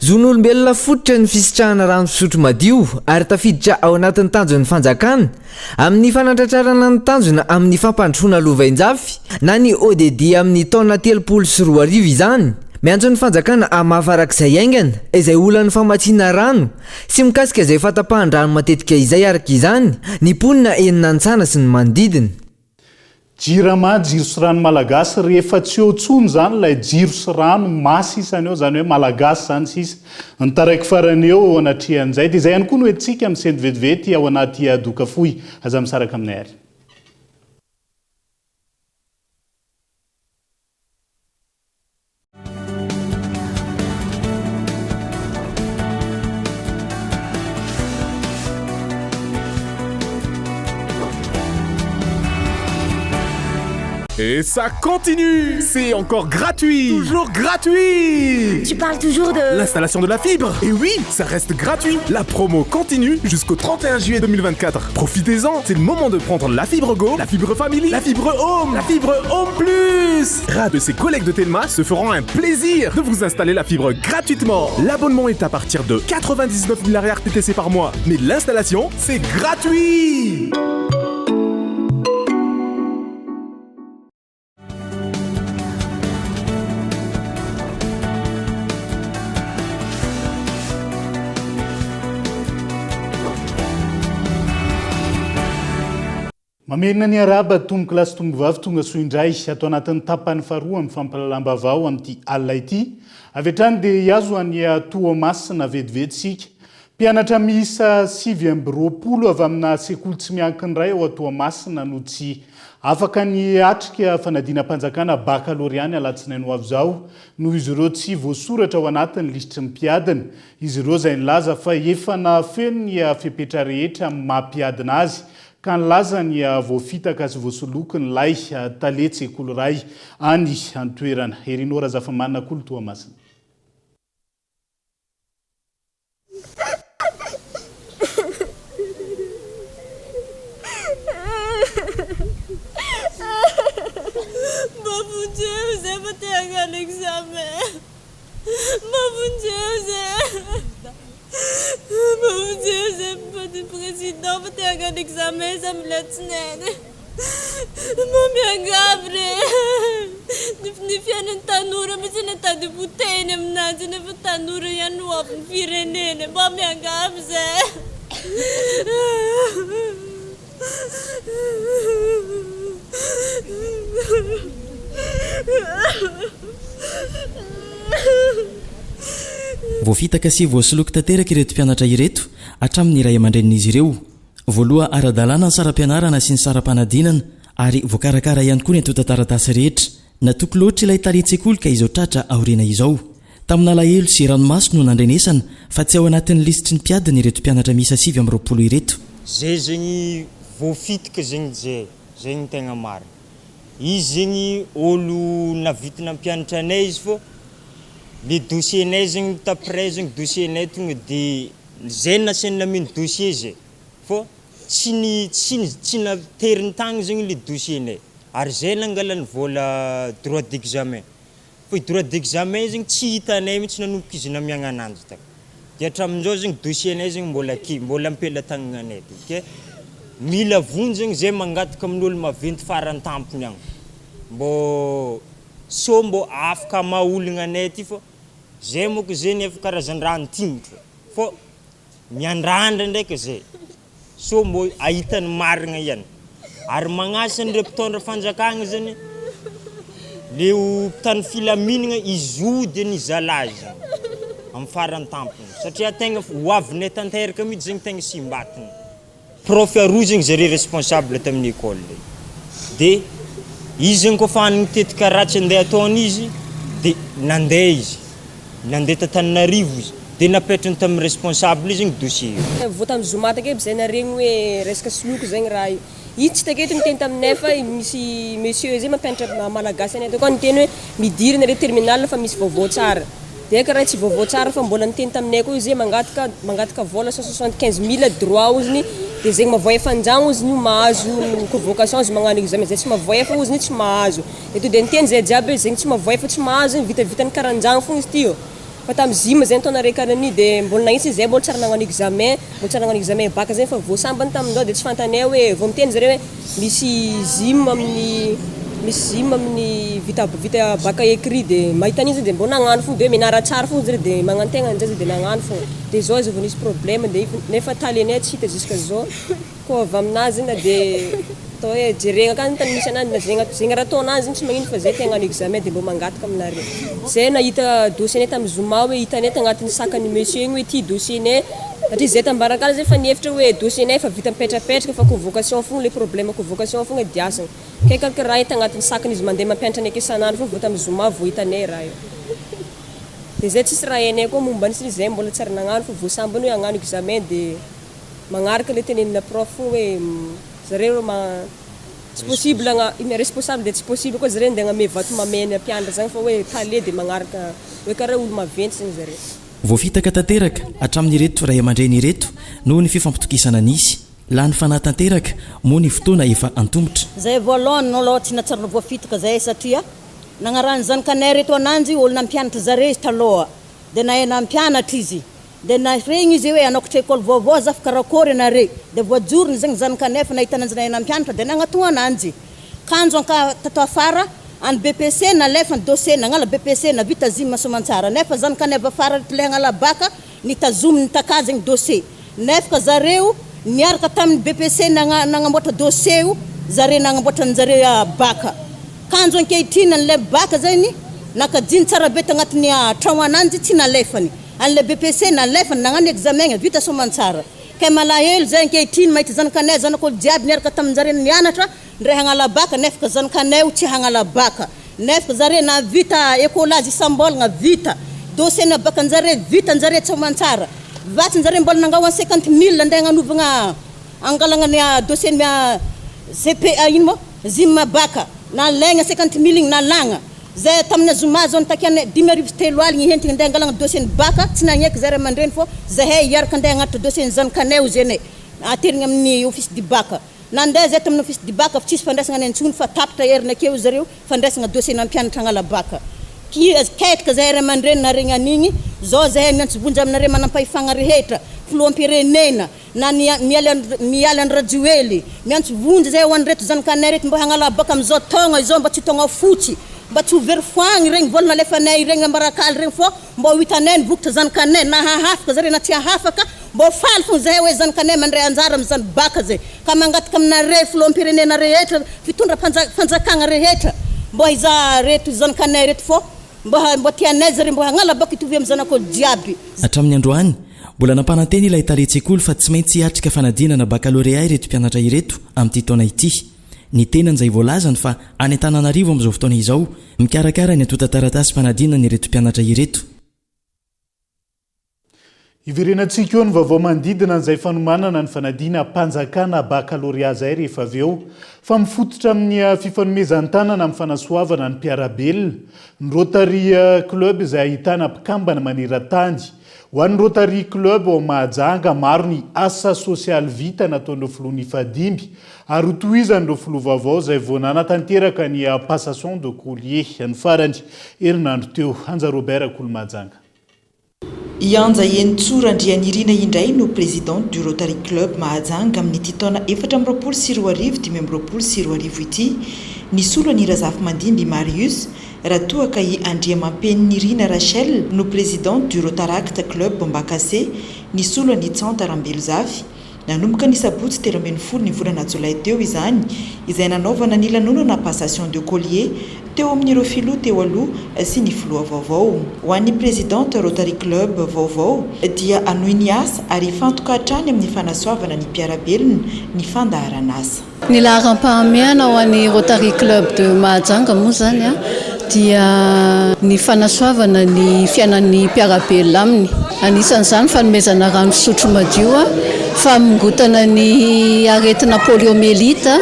Zon'olombelona fototra ny fisitrahana rano fisotro madio ary tafiditra ao anatin'ny tanjon'ny fanjakana amin'ny fanantratrarana ny tanjona amin'ny fampandrosoana lovain-jafy na ny ODD amin'ny taona 340 izany. Miantso ny fanjakana amafarak'izay aingana izay olan'ny famatsiana rano sy mikasika izay fatapahan-drano matetika izay araka izany ny mponina eny Nantsana sy ny manodidina. Jirama jiro sy rano malagasy rehefa tsy eo tsony zany ilay jiro sy rano masy isany eo zany hoe malagasy zany sisa ny taraiky farany eo ao anatrihan'izay dia izay ihany koa no hoentsika amin'ny seny vetivety ao anaty doka fohy aza misaraka aminay ary. Et ça continue! C'est encore gratuit! Toujours gratuit! Tu parles toujours de... L'installation de la fibre! Et oui, ça reste gratuit! La promo continue jusqu'au 31 juillet 2024. Profitez-en, c'est le moment de prendre la fibre Go, la fibre Family, la fibre Home, la fibre Home Plus! Ras de ses collègues de Telma se feront un plaisir de vous installer la fibre gratuitement. L'abonnement est à partir de 99 000 RTTC par mois, mais l'installation, c'est gratuit! Mamerina ny araba tomboky lasy tombovavy tonga soa indray atao anatin'ny tapany faharoa amin'ny fampalalam-bavao amin'ity alina ity avy hatrany dia iazo any Toamasina vetivety sika Mpianatra miisa 720 avy amina sekoly tsy miankin'iray ao Toamasina no tsy afaka ny atrika fanadinam-panjakana baccalauréat alatsinainy ho avy zao no izy ireo tsy voasoratra ao anatin'ny lisitry ny mpiadina. Izy ireo izay nilaza fa efa nafeno ny fepetra rehetra amin'ny mampiadina azy ka nilaza ny voafitaka sy voasoloky ny lay taletsy sekoly iray any an-toerana. Erinora Zafamanana Kolo Toamasina. Mon Dieu, j'ai voté un examen. Mon Dieu, j'ai voté président, voté un examen, ça me l'a tenu. Mon bien Gabriel, ni fianna tanora, mais je n'ai pas de bouteille, je n'ai pas de tanora, il y a nous à Pyrénées, mon bien Gabriel. Voafitaka sy voasoloky tanteraka ireto mpianatra ireto hatramin'ny iray aman-drenin'izy ireo. Voaloha ara-dalàna ny saram-pianarana sy ny saram-panadinana ary voakarakara ihany koa ny atotan-taratasy rehetra. Natoko loatra ilay talentsy-sekoly ka izao tratra aoriana izao. Tamina alahelo sy ranomasina no nandrenesana fa tsy ao anatin'ny lisitry ny mpiadina ireto mpianatra miisa 720 ireto. Zay zegny voafitika zegny zegny tegna marina. Izy zegny olo navitina mpianatra anay izy fô le dossier nay zegny tapray zegny dossier nay tonga de zay nasaina mino dossier zay fô tsy nateriny tagny zegny le dossier nay ary zay nangalany vola droit d'examen fô droit d'examen zegny tsy hitanay mihitsy nanomboka izy namiagna ananjy tak de hatramin'izao zegny dossier nay zegny mbola ampela-tagnana anay ke mila vony zegny zay mangataka amin'olo maventy farany tampony agny mbo afaka maolagna anay ty fô zay moko zany efa karazan-draha ntimitra fô miandrandra ndraiky zay so mbo ahitany marigna ihany ary magnasa an'ireo mpitondra fanjakagna zany leo mpitany filaminagna izody ny zalazy amin'ny farany tampony satria tegna hoavinay tanteraka mihitsy zegny tegna simbatiny prof aroa zegny zare responsable tamin'ny école de izy zegny kofa nitetika ratsy andeha ataony izy de nandeha Tananarivo izy de napetrany tamin'ny responsable izy zegny dossier vao tamin'ny zoma take zay naregny hoe resaka soloky zegny raha io tsy taketo miteny taminay fa misy monsieur zay mampianatra malagasy anay koa niteny hoe midirina re terminal fa misy vaovao tsara de karaha tsy vaovao tsara fa mbola niteny taminay koa izy mangataka vola 175 000 droit oziny de zegny mavoaefa anjagno izy io mahazo convocation izy magnano examen zay tsy mavoaefa izy tsy mahazo de to de niteny zay jiaby zegny tsy mavoaefa tsy mahazo vitavitany karanjagno fogna izy tio fa tam zima zay tona raiky anani de mbola nagnitsy zay mbola tsara nagnano examen bac zay fa voasambany tamindao de tsy fantanay hoe vao miteny zare hoe misy zima amin'ny vita bac écrit de mahitan'izy de mbona nagnano fogna de menara tsara fogna zare de magnantegna anjay de nagnano fogna de zao izy vao nisy problème de nefa talenay tsy hita jusqu'à zao ko avy aminazy na de atao hoe jerena akany tany misy anazy na zegny raha ataonazy tsy magnino fa zay te hagnano examen de mbo mangataka aminare zay nahita dossier nay tamin'ny zoma hoe hitanay tagnatin'ny sakany monsieur igny hoe ty dossier nay satria zay tambarakala zay fa niefitra hoe dossier nay fa vita mipetrapetraka fa convocation fogna le problème convocation fogna diasana kaikalka raha hita agnatin'ny sakany izy mandeha mampianatra anay isanandro fogna vao tamin'ny zoma vao hitanay raha io de zay tsisy raha hainay koa momba nisy zay mbola tsara nagnano fa voasambany hoe hagnano examen de magnaraka le tenenina prof hoe zareo tsy possible responsable de tsy possible koa zareo nde agname vato mamena mpianatra zagny fa hoe tale de magnaraka hoe karaha olo maventy zegny zareo voafitaka tanteraka hatramin'ireto ray aman-dreny ireto noho ny fifampitokisana nisy lany fanahy tanteraka moa ny fotoana efa antombotra zay voalohany aloha tsy natsarana voafitaka zay satria nagnarany zanakanay reto ananjy olona mpianatra zare izy taloha de nahena mpianatra izy de naregny izy hoe anokatra école vaovao zafy karakory anare de voajorony zegny zanakanay fa nahitananjy nahena mpianatra de nagnatogna ananjy kanjo anka tato afara any BPC nalefany dossier nagnala BPC na vita zimy masomantsara nefa zanakanay avy afara le agnala baka nitazominy nitaka zegny dossier nefa zareo niaraka tamin'ny BPC nagnamboatra dossier io zare nagnamboatra anjare baka kanjo ankehitriny an'le baka zegny nakajiny tsara be tagnatin'ny tragno ananjy tsy nalefany an'le BPC nalefany nagnano examen vita somantsara kay malahelo zay ankehitriny mahita zanakanay zanak'olo jiaby niaraka tamin'jare nianatra ndray hagnala baka nefaka zanakanay tsy hagnala baka nefaka zare na vita écolazy isambolagna vita dossier na baka anjare vita anjare somantsara vatsinjare mbola nangahoany 50 000 andeha agnanovagna angalagna ny dossier ny CPA ino mo zim baka na legna 50 000 igny nalagna zay tamin'ny zoma zao nitakiany 10,3 aligny hentigny andeha angalagna dossier ny baka tsy nagneky zare mandreny fô zahay iaraka andeha agnatitra dossier ny zanakanay zene aterigny amin'ny office du baka nandeha zay tamin'ny office du baka fa tsisy fandraisagna ny antsony fa tapitra herina akeo zareo fandraisagna dossier na mpianatra agnala baka ketrika zahay ray mandreny naregny anigny zao zahay miantsovonjy aminare manampahifagna rehetra filoam-pirenena na mialy any rajoely miantsovonjy zahay hoany reto zanakanay reto mba hagnala baka amizao taogna izao mba tsy taogna fotsy mba tsy hovery foagny regny volana alefanay regny ambarakaly regny fô mba hitanay nivokotra zanakanay na hahafaka zare na tsy hahafaka mba faly fogna zahay hoe zanakanay mandray anjara amizany baka zay ka mangataka aminare filoam-pirenena rehetra fitondra fanjakagna rehetra mba hiza reto zanakanay reto fô mba tianay zare mba hagnala baka hitovy amin'ny zanak'olo jiaby hatramin'ny androany mbola nampananteny ilay taretsekoly fa tsy maintsy hiatrika fanadinana baccalauréat ireto mpianatra ireto amin'ity taona ity ny tenan'izay voalazany fa any Antananarivo amin'izao fotoana izao mikarakara ny atota taratasy fanadinana ireto mpianatra ireto iverenantsika eo ny vaovao mandidina an'izay fanomanana ny fanadina mpanjakana baccalauréat zay rehefa avy eo fa mifototra amin'ny fifanomezan-tanana amin'ny fanasoavana ny mpiarabelona ny Rotary Club izay ahitana mpikambana maneran-tany ho an'ny Rotary Club ao Mahajanga maro ny asa sosialy vita nataon'ireo filoha nifadimby ary hotohizan'ireo filoha vaovao izay vao nanatanteraka ny passation de collier ny farany herinandro teo. Anja Robert Kolo Mahajanga. Ianja Yentsura Andrianirina indray no présidente du Rotary Club Mahajanga amin'ity taona 420 ity ny solo ny Razafy Mandimby Marius Ratoaka i Andriamampenirina Rachel no présidente du Rotaract Club Mbakase ny solo ny Tsanta Rambelozafy nanomboka ny sabotsy 10 ny volana Jolay teo izany izay nanaovana ny lanonana passation de collier teo amin'ireo filoha teo aloha sy ny filoha vaovao ho an'ny présidente Rotary Club vaovao dia anohy ny asa ary fantoka hatrany amin'ny fanasoavana ny mpiarabelona ny fandaharana asa. Ny laharam-pahamehana ho an'ny Rotary Club de Mahajanga moa zany dia ny fanasoavana ny fiainan'ny mpiarabelona aminy anisan'izany fanomezana rano fisotro madio famongotana ny aretina poliomyélite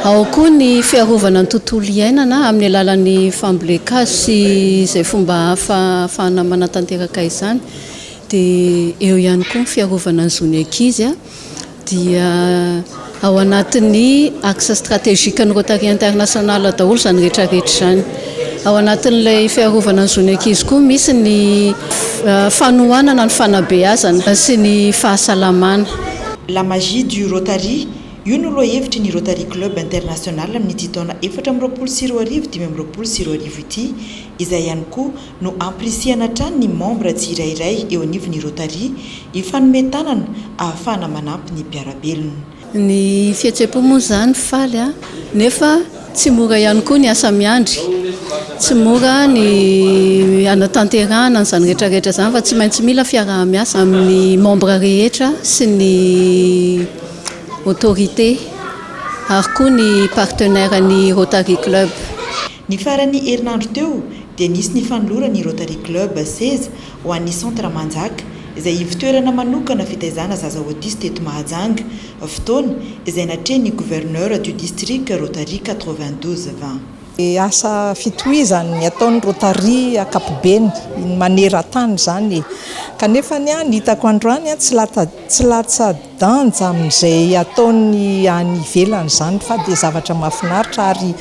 ao koa ny fiarovana ny tontolo iainana amin'ny alalan'ny fambolekasy sy izay fomba ahafahana manatanteraka izany dia eo ihany koa ny fiarovana ny zony ankizy dia ao anatin'ny axe stratégique ny Rotary International daholo izany rehetrarehetra izany. Ao anatin'ilay fiarovana ny zony ankizy koa misy ny fanohanana ny fanabeazana sy ny fahasalamana. La magie du Rotary io no lohahevitry ny Rotary Club International amin'ity taona 420 ity izay ihany koa no amprisihana hatrany ny membre tsirairay eo anivon'ny Rotary ifanometanana ahafahana manampy ny mpiarabelona. Ny fihetsepo moa zany faly nefa tsy mora ihany koa ny asa miandry, tsy mora ny anatanterahana n'izany rehetrarehetra zany fa tsy maintsy mila fiaraha-miasa amin'ny membre rehetra sy ny autorité ary koa ny partenaire ny Rotary Club. Ny farany herinandro teo dia nisy ny fanolorany Rotary Club 16 ho an'ny centre Manjaka izay fitoerana manokana fitaizana zaza autiste eto Mahajanga fotoana izay natrehan'ny gouverneur du district Rotary 92-20. Asa fitohizany ataon'ny Rotary akapobeny maneran-tany zany kanefa ny hitako androany tsy latsa-danja amin'izay ataony any ivelany zany fa dia zavatra mahafinaritra ary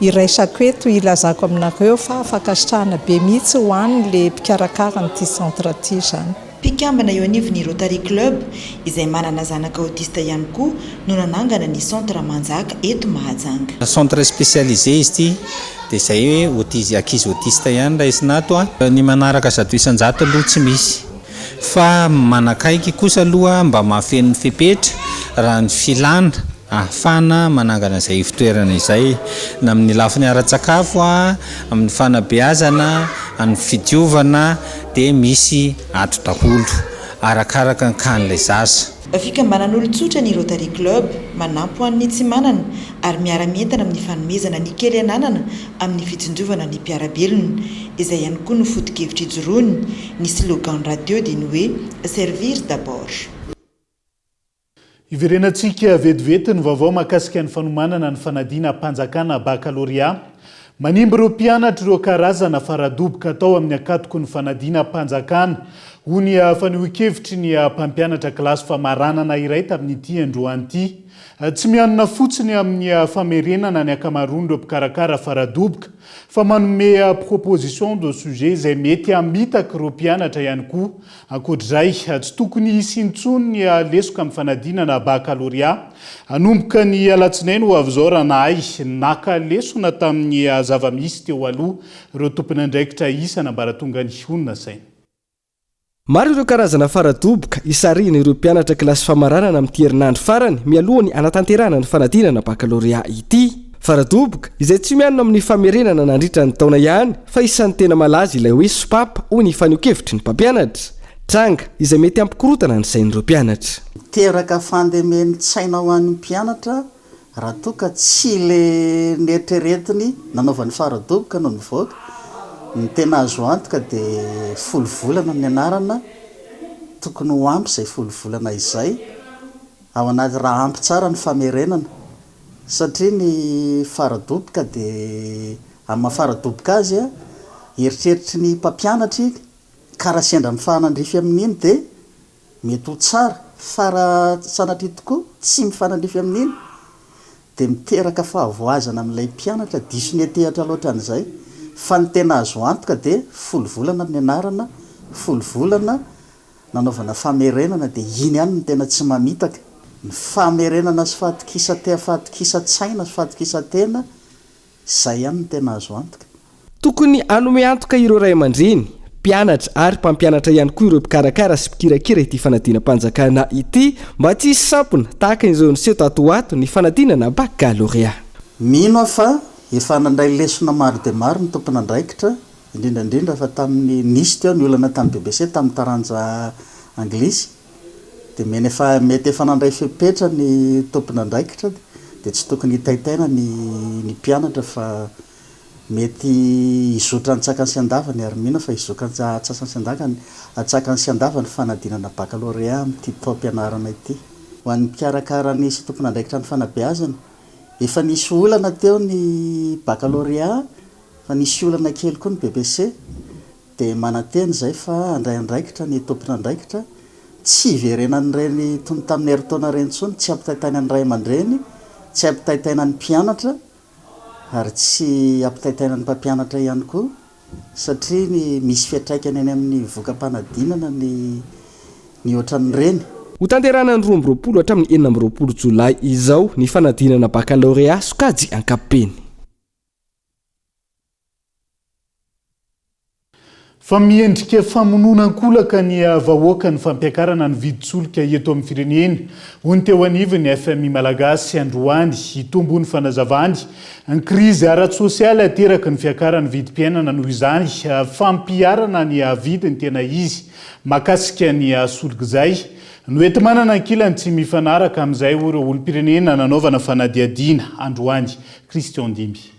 iraisako eto ilazako aminareo fa afaka sitrahana be mihitsy ho an'le mpikarakara n'ity centre ity zany. Mpikambana eo anivon'ny Rotary Club izay manana zanaka autiste ihany koa no nanangana ny centre Manjaka eto Mahajanga. Centre spécialisé izy ity dia izay hoe ankizy autiste ihany raisina ato ny manaraka zato isan-jato aloha tsy misy fa manakaiky kosa aloha mba mahafeno fepetra raha ny filana ahafana manangana izay fitoerana izay na amin'ny lafiny ara-tsakafo amin'ny fanabeazana ny fidiovana dia misy ato daholo arakaraka ny kan'ilay zaza. Fikambanan'olon-tsotra ny Rotary Club manampy an'ny tsy manana ary miara-mientana amin'ny fanomezana ny kely ananana amin'ny fitsinjovana ny mpiarabelona. Izay ihany koa no foto-kevitra ijoroany ny slogan radio dia ny hoe servir d'abord. Iverenantsika vetivety ny vaovao mahakasika ny fanomanana ny fanadina mpanjakana baccalauréat. Manimba ireo mpianatra ireo karazana faradoboka atao amin'ny akatoko ny fanadina mpanjakana. Hony fanehoan-kevitry ny mpampianatra kilasy famaranana iray tamin'ity androany ity. Tsy mianona fotsiny amin'ny famerenana ny akamaroany ireo mpikarakara faradoboka fa manome proposition de sujet izay mety hamitaka ireo mpianatra ihany koa. Ankoatr'izay tsy tokony hisintsony ny lesoka amin'ny fanadinana baccalauréat. Hanomboka ny alatsinainy ho avy izao ranahy naka lesona tamin'ny zava-misy teo aloha ireo tompon'andraikitra isa nambaratonga ny honina saina. Maro ireo karazana faradoboka isarihana ireo mpianatra kilasy famaranana amin'ny herinandro farany mialohany anatanterahana ny fanadinana baccalauréat ity. Faradoboka izay tsy mianona amin'ny famerenana nandritra ny taona ihany fa isan'ny tena malaza ilay hoe sopapa hoy ny faneho-kevitry ny mpampianatra. Tranga izay mety ampikorotana ny sain'ireo mpianatra. Teraka fandemeny tsaina ho an'ny mpianatra raha toka tsy le neritreretiny nanaovan'ny faradoboka no nivoaka. Ny tena azo antoka dia folo volana amin'ny anarana tokony ho ampy izay folo volana izay ao anaty raha ampy tsara ny famerenana satria ny faradoboka dia amin'ny faradoboka azy eritreritry ny mpampianatra karaha sendra amin'ny fahanandrify amin'iny dia mety ho tsara fa raha sanatria tokoa tsy mifanandrify amin'iny dia miteraka fahavoazana amin'ilay mpianatra diso ny atehatra loatra an'izay. Fa ny tena azo antoka dia folo volana ny anarana, folo volana nanaovana famerenana dia iny ihany ny tena tsy mamitaka. Ny famerenana sy fahatokisa-tsaina sy fahatokisa-tena izay ihany ny tena azo antoka. Tokony hanome antoka ireo ray aman-dreny, mpianatra ary mpampianatra ihany koa ireo mpikarakara sy mpikirakira ity fanadinam-panjakana ity mba tsy hisy sampona tahaka izao niseho tatoato ny fanadinana baccalauréat. Mino fa efa nandray lesona maro dia maro ny tompon'andraikitra indrindrandrindra fa tamin'ny nisy teo ny olana tamin'ny BBC tamin'ny taranja anglisy dia mety efa nandray fepetra ny tompon'andraikitra dia tsy tokony hitaitaina ny mpianatra fa mety hizotra ny tsakany sy andavany ary mino fa hizotra atsakany sy andavany fanadinana baccalauréat amin'ity taom-pianarana ity. Ho an'ny mpikarakara nisy tompon'andraikitra ny fanabeazany efa nisy olana teo ny baccalauréat fa nisy olana kely koa ny BBC dia mananteny izay fa andray andraikitra ny tompon'andraikitra tsy hiverenan'ireny tony tamin'ny eritaona ireny intsony, tsy ampitaitaina ny ray aman-dreny, tsy ampitaitaina ny mpianatra ary tsy ampitaitaina ny mpampianatra ihany koa satria misy fiatraikany any amin'ny vokam-panadinana ny ohatran'ireny. Ho tanterana ny 2020 hatramin'ny 2020 Jolay izao ny fanadinana baccalauréat sokajy ankapobeny. Fa miendrika famononan-kolaka ny vahoaka ny fampiakarana ny vidin-tsolika eto amin'ny firenena. Ho ny teo anivony FMI Malagasy androany hitombony fanazavany ny krizy ara-tsosialy ateraka ny fiakaran'ny vidim-piainana noho izany fampiarana ny vidiny tena izy mahakasika ny solika izay. Noety manana ankilany tsy mifanaraka amin'izay ireo olom-pirenena nanaovana fanadiadiana androany. Christian Dimby.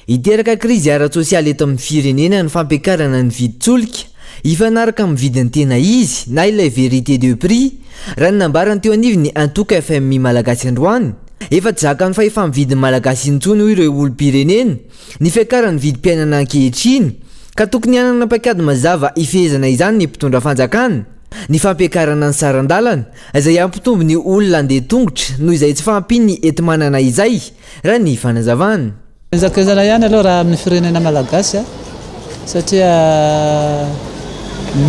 Hiteraka krizy ara-tsosialy eto amin'ny firenena ny fampiakarana ny vidin-tsolika hifanaraka amin'ny vidiny tena izy na ilay vérité de prix raha nambarany teo anivony antoka FMI Malagasy androany efa tsy zakany fa efa mividiny malagasy intsony hoy ireo olom-pirenena ny fiakaran'ny vidim-piainana ankehitriny ka tokony hanana paikady mazava ifehezana izany ny mpitondra fanjakana. Ny fampiakarana ny sarandalana izay ampitombo ny olona andeha tongotra noho izay tsy fampiny enti-manana izay raha ny fanazavana. Zakazana ihany aloha raha amin'ny firenena malagasy satria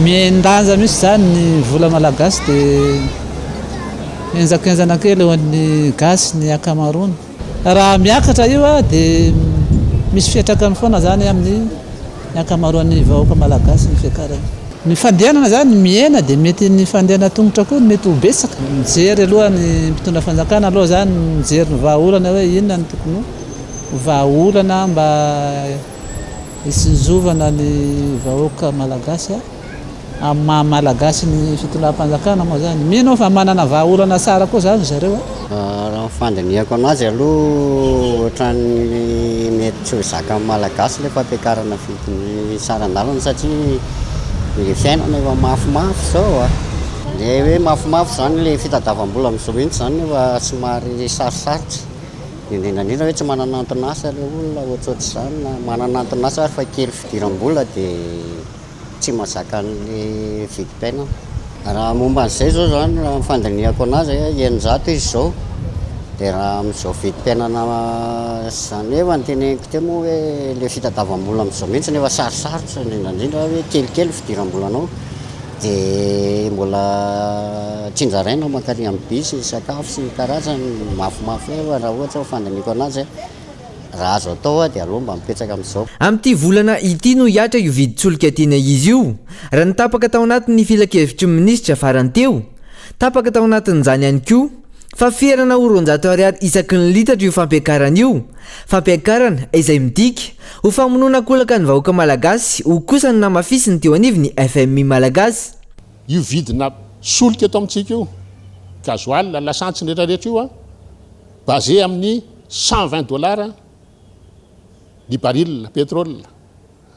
miendanja misy zany ny vola malagasy dia mienjakenjana kely eo amin'ny gasy ny akamaroany. Raha miakatra io dia misy fiatraikany foana zany amin'ny akamaroan'ny vahoaka malagasy ny fiakarana. Ny fandehanana zany miena dia mety ny fandehana tongotra koa mety ho betsaka. Mijery aloha ny mpitondra fanjakana aloha zany mijery ny vahaolana hoe inona ny tokony vahaolana mba isizovana ny vahoaka malagasy amin'ny maha malagasy ny fitondram-panjakana moa zany mino fa manana vahaolana tsara koa zany zareo raha fandinihako anazy aloha ohatrany mety tsy ho zaka amin'ny malagasy le fampiakarana fitony sarandalana satria le fiainana efa mafimafy zao le hoe mafimafy zany le fitadavam-bola amin'izao mihitsy zany efa somary sarosarotra indrindrandrindra hoe tsy mananantonasa le olona ohatrohatry zany na mananantonasa ary fa kely fidiram-bola dia tsy mahazaka an'le vidim-piainana raha momba an'izay zao zany raha fandinihako anazy eninjato izy zao dia raha amin'izao vidim-piainana zany efa nyteneniko teo moa hoe le fitadavam-bola amin'izao mihitsy nefa sarosarotra indrindrandrindra hoe kelikely fidiram-bolanao dia mbola tsinjaraina mankany amin'ny bisy sakafo sy karazany mafimafy eva raha ohatra ho fandinihako anazy raha azo atao dia aloha mba mipetraka amin'izao amin'ity volana ity no hiatra io vidin-tsolika tiana izy io raha nitapaka tao anatin'ny filakevitry minisitra farany teo tapaka tao anatin'izany ihany koa fa ferana ho 200 ariary isaky ny litatra io fampiakarana io fampiakarana izay midika ho famonoana kolaka ny vahoaka malagasy ho kosa ny namafisiny teo anivony FMI malagasy io vidina solika eto amintsika io gasoil lasantsy rehetrarehetra io basé amin'ny $120 ny baril pétrole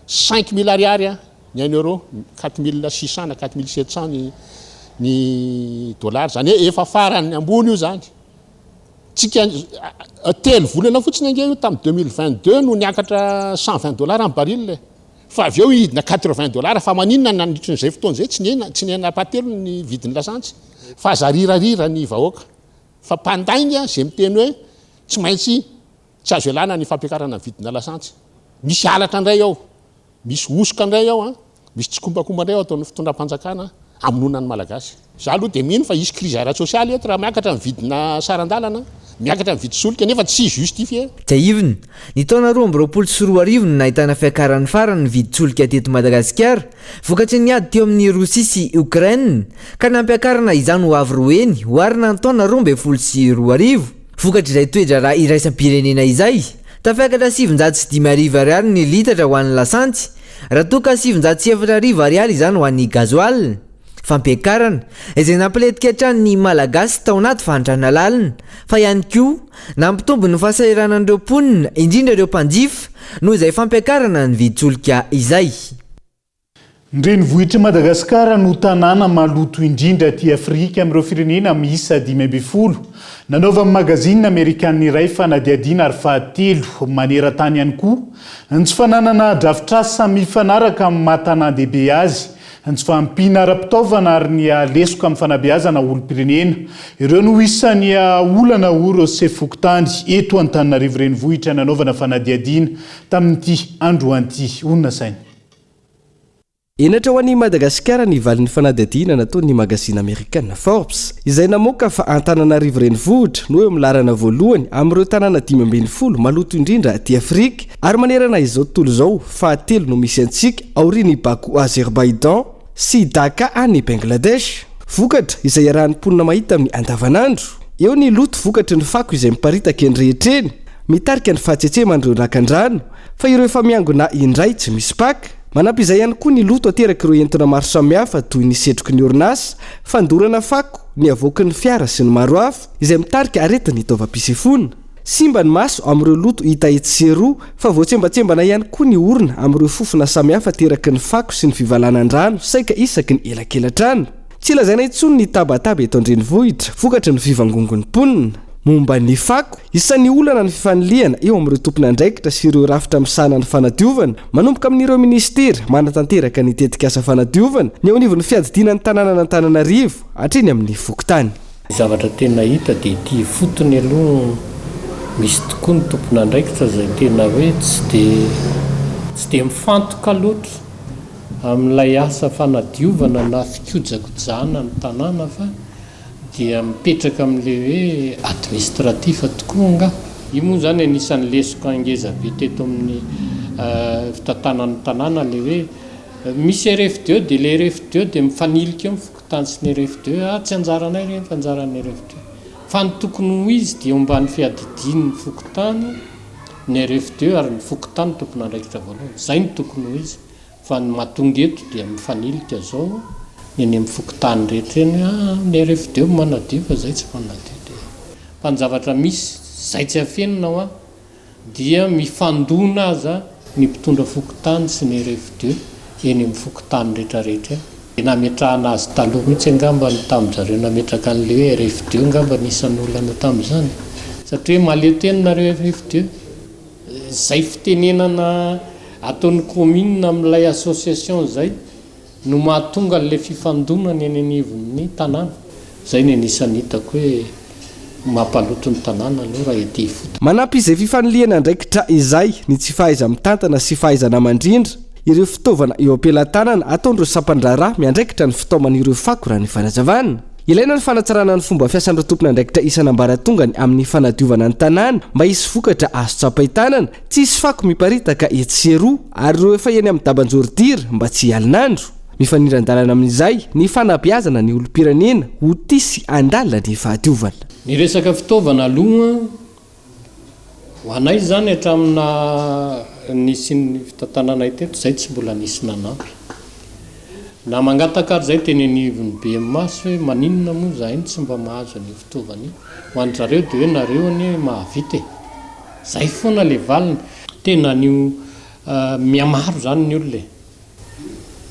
5000 ariary ny 1 euro 4600 na 4700 ny dollars zany hoe efa farany ambony io zany tsika telo volana fotsiny ange io tamin'ny 2022 no niakatra $120 amin'ny baril fa avy eo hidina $80 fa maninona nandritran'izay fotoana zay tsy nena patelo ny vidiny lasantsy fa zarirarira ny vahoaka fa pandainga zay miteny hoe tsy maintsy tsy azo elana ny fampiakarana vidina lasantsy misy alatra ndray ao misy osoka ndray ao misy tsikombakoma ndray ao ataon'ny fitondram-panjakana amonoana ny malagasy za aloha dia mino fa isy crise ara-sosialy eto raha miakatra ny vidina sarandalana miakatra ny vidy solika nefa tsy justifie jaiviny ny taona 2024 no nahitana fiakaran'ny farany vidin-tsolika teto Madagasikara vokatry ny ady teo amin'ny Rosia sy Ukraine ka nampiakarana izany ho avy roeny ho arina ny taona 2022 vokatry izay toedra raha iraisam-pirenena izay tafiakatra 705 ariary ny litatra ho an'ny lasantsy raha toka 704 ariary izany ho an'ny gasoil fampiakarana izay nampaletika hatrany ny malagasy tao anaty fantrana lalina fa ihany koa nampitombo ny fahasahiranan'ireo mponina indrindra ireo mpanjifa noho izay fampiakarana ny vidin-tsolika izay Ndrenivohitra Madagasikara no tanàna maloto indrindra aty Afrika amin'ireo firenena miisa 5 nanaova amin'ny magazinina Amerikanina iray fanadihadiana ary fahatelo maneran-tany ihany koa ny tsy fananana drafitr'asa samy mifanaraka amin'ny mahatanàn-dehibe azy ny tsy fahampiana ara-pitaovana ary ny alesoka amin'ny fanabeazana olom-pirenena ireo no isan'ny olana ireo sefokotany eto Antananarivo renivohitra nanaovana fanadihadiana tamin'ity andro anty onona saina enatra ho an'i Madagasikara ny valin'ny fanadihadiana nataon'ny magazine américaine Forbes izay namoaka fa Antananarivo renivohitra no eo amin'ny larana voalohany amin'ireo tanàna 5 maloto indrindra aty Afrika ary manerana izao tontolo izao fahatelo no misy antsika aorian'i Bakou Azerbaïdjan sy Dhaka any Bangladesh vokatra izay arahan'ny mponina mahita amin'ny andavanandro eo ny loto vokatry ny fako izay miparitaka endrehetreny mitarika ny fahatsetsehman'ireo rakan-drano fa ireo efa miangona indray tsy misy paka manampy izay ihany koa ny loto ateraka ireo entona maro samihafa toy ny setroky ny orinasa fandorana fako ny avoaky ny fiara sy ny maro hafa izay mitarika aretiny itaovam-pisefona simba ny maso amin'ireo loto hita etsero fa voatsembatsembana ihany koa ny orona amin'ireo fofona samihafa teraka ny fako sy ny fivalanan-drano saika isaky ny elakelatrano tsy lazaina intsony ny tabataba eto andrenivohitra vokatra ny fivangongon'ny mponina momba ny fako isan'ny olana ny fifaniliana eo amin'ireo tompona andraikitra sy ireo rafitra misana ny fanadiovana manomboka amin'ireo ministera manatanteraka ny tetikasa fanadiovana ny eo anivon'ny fiadidiana ny tanàna n'Antananarivo hatreny amin'ny fokotany zavatra tena hita dia ity fotony aloha misy tokoa ny tompona andraikitra izay tena hoe tsy dia mifantoka loatra amin'ilay asa fanadiovana na fikojakojana ny tanàna fa dia mipetraka amin'ilay hoe administratif tokoa nga io moa zany anisan'ny lesoka angeza be teto amin'ny fitantanan'ny tanàna le hoe misy RFDE dia le RFDE dia mifanilika eo mifokotany sy ny RFDE tsy anjaranay reny fanjaran'ny RFDE fa ny tokony ho izy dia omban'ny fiadidiany fokotany ny RFD ary ny fokotany tompona andraikitra voalohany zay ny tokony ho izy fa ny mahatonga eto dia mifanilika zao ny any amin'ny fokotany rehetra eny ny RFD manadio fa zay tsy manadio dia fa ny zavatra misy zay tsy afenina ho dia mifandona aza ny mpitondra fokotany sy ny RFD eny amin'ny fokotany rehetrarehetra nametrahana azy taloha mihitsy angamba ny tamin'izareo nametraka an'le hoe RFD angamba nisan'ny olana tamin'izany satria maletenareo RFD zay fitenenana ataon'ny commune amin'ilay association zay no mahatonga n'le fifandonana eny anivon'ny tanàna zay ny anisany hitako hoe mampaloto ny tanàna aloha raha ety foto manampy izay fifaniliana andraikitra izay ny tsy fahaiza mitantana sy fahaizana mandrindra ireo fitaovana eo ampelantanana ataon'ireo sampandraraha miandraikitra ny fitaoman'ireo fako raha ny fanazavana ilaina ny fanatsarana ny fomba fiasan'ireo tompona andraikitra isanambaratongany amin'ny fanadiovana ny tanàna mba hisy vokatra azo tsapaitanana tsy hisy fako miparitaka etseroa ary ireo efa eny amin'ny dabanjordira mba tsy hialinandro mifanirandalana amin'izay ny fanabeazana ny olom-pirenena ho tisy andalina ny fahadiovana ny resaka fitaovana aloha ho anay zany hatramina nisy ny fitantanana iteto zay tsy mbola nisy nanampy na mangataka ary zay teny anivony be maso hoe maninona moa zay tsy mba mahazo ny fitaovany ho an'zareo dia hoe nareo ny mahavita zay foana le valina tena nio miamaro zany ny olona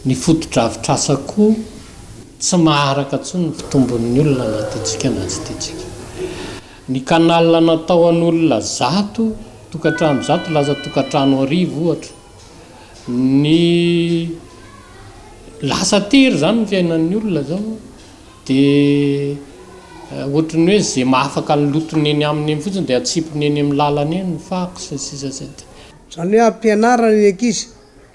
ny fotodravitrasako tsy maharaka ntsony ny fitombon'ny olona anatytsika anazy tetsika ny kanalina natao an'olona zato tokatrano zato laza tokatrano arivo ohatra ny lasa tery zany ny fiainan'ny olona zao dia ohatrany hoe zay mahafaka ny lotony eny aminy eny fotsiny dia atsipony eny amin'ny lalana eny ny fako sisa zany hoe ampianarana ny ankizy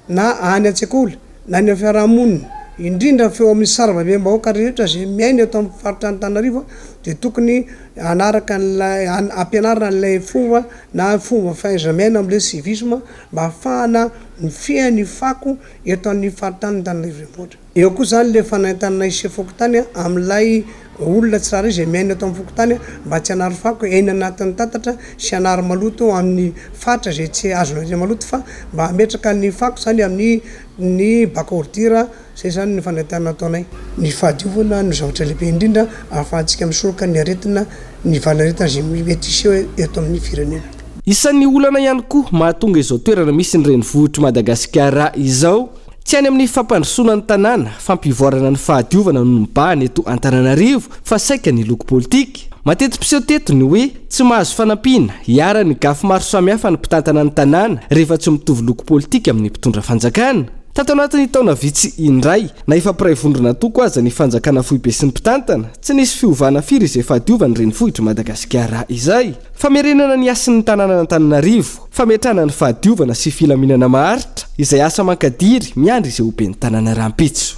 na any an-tsekoly na ny fiarahamonina indrindra feo amin'ny saravabe-bahoaka rehetra zay miaina eto amin'ny faritra Antananarivo dia tokony anaraka n'lay ampianarana n'lay fomba na fomba fahaizamiaina amin'ilay civisme mba ahafahana ny fiain'ny fako eto amin'ny faritra Antananarivo. Eo koa zany le fanaintanana isy fokotany amin'ilay olona tsara izay miaina eto amin'ny fokotany mba tsy hanary fako eny anatin'ny tatatra sy hanary maloto amin'ny faritra zay tsy azonao maloto fa mba hametraka ny fako zany amin'ny ny bakordira zay zany ny fanaintanana ataonay ny fahadiovana no zavatra lehibe indrindra ahafahantsika misoroka ny aretina ny valaretina zay mety iseho eto amin'ny firenena. Isan'ny olana ihany koa mahatonga izao toerana misy ny renivohitry Madagasikara izao tsy any amin'ny fampandrosoana ny tanàna fampivoarana ny fahadiovana no mibahana eto Antananarivo fa saika ny loko politika mateti-piseho teto ny hoe tsy mahazo fanampiana hiara ny gafy maro samihafa ny mpitantana ny tanàna rehefa tsy mitovy loko politika amin'ny mpitondra fanjakana tato anatin'ny taona vitsy indray na ifampiray vondrona toko aza ny fanjakana foibe sy ny mpitantana tsy nisy fiovana firy izay fahadiovany renivohitra Madagasikara izay famerenana ny asin'ny tanàna Antananarivo fametrahana ny fahadiovana sy filaminana maharitra izay asa mankadiry miandry izay hoben'ny tanàna rampitso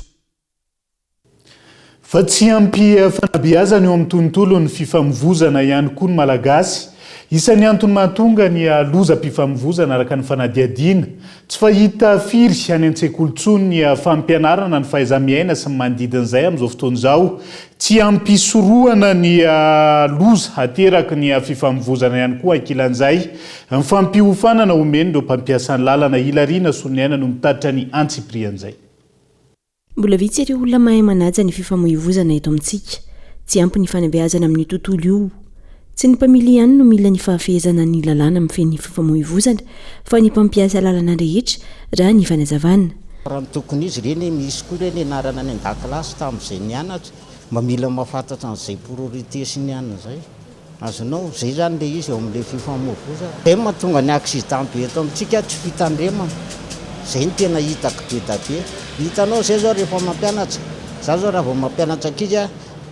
fa tsy ampy fanabeazana eo amin'ny tontolo ny fifamovozana ihany koa ny malagasy isan'ny antony mahatonga ny lozam-pifamovozana araka ny fanadiadiana tsy fahita firy any an-tsekolontsony ny fampianarana ny fahaiza-miaina sy ny manodidin'izay amin'izao fotoana izao tsy ampisorohana ny loza ateraky ny fifamovozana ihany koa ankilan'izay ny fampiofanana omeny ireo mpampiasany lalana ilariana soniaina no mitatitra ny antsiprian'izay mbola vitsy ireo olona mahay manaja ny fifamoivozana eto amintsika tsy ampy ny fanabeazana amin'ny tontolo io tsy ny mpamily ihany no mila ny fahafehezana ny lalàna amin'ny feny fifamoivozana fa ny mpampiasa lalana rehetra raha ny fanazavana raha tokony izy ireny misy koa ireny anarana ny an-dakilasy tamin'izay nianatra mba mila mahafantatra an'izay priorité sy ny anina zay azonao zay zany le izy eo amin'le fifamoivozana zay mahatonga ny accident be eto amintsika tsy fitandremana zay ny tena hitako be da be hitanao zay zao rehefa mampianatra za zao raha vao mampianatra ankizy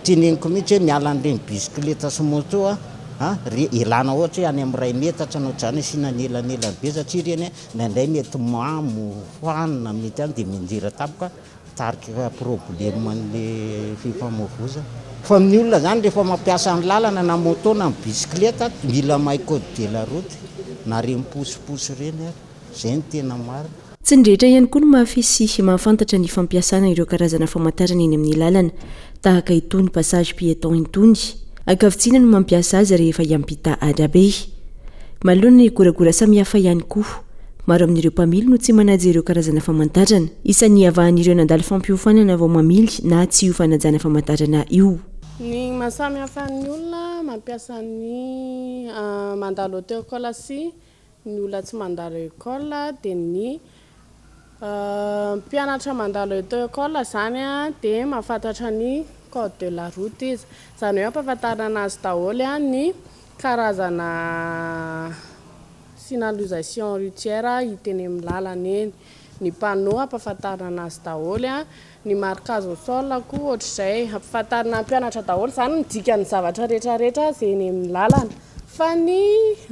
tineniko mihitsy hoe miala an'ireny bisikileta sy moto ilana ohatra hoe any amin'ny ray metatra anao zany sinanyelanelany be satria ireny nandray mety mamo hoanina mety any dia mindira tapoka tarika problème an'le fifamoivozana fa amin'ny olona zany rehefa mampiasa ny lalana na moto na bisikileta mila mahay code de la route na reny posiposy reny zay ny tena marina tsy ndrehetra ihany koa no mahafesy mahafantatra ny fampiasana ireo karazana famantarana eny amin'ny lalana tahaka itony passage piéton itony ankavitsiana no mampiasa azy rehefa hiampita arabe Manoloana ny goragora samihafa ihany koa. Maro amin'ireo mpamily no tsy manaja ireo karazana famantarana. Isan'ny avahan'ireo nandalo fampiofanana vao mamily na tsy io fanajana famantarana io. Ny mahasamy hafa ny olona mampiasa ny mandalo auto-école sy ny olona tsy mandalo école dia ny mpianatra mandalo auto-école zany dia mahafantatra ny code de la route izy. Zany hoe ampahafantarana azy daholo ny karazana signalisation routière hiteny amin'ny lalana eny. Ny panneau ampahafantarana azy daholo ny marquage au sol koa ohatr'izay ampahafantarana mpianatra daholo zany ny dikany zavatra rehetrarehetra izay eny amin'ny lalana. Fa ny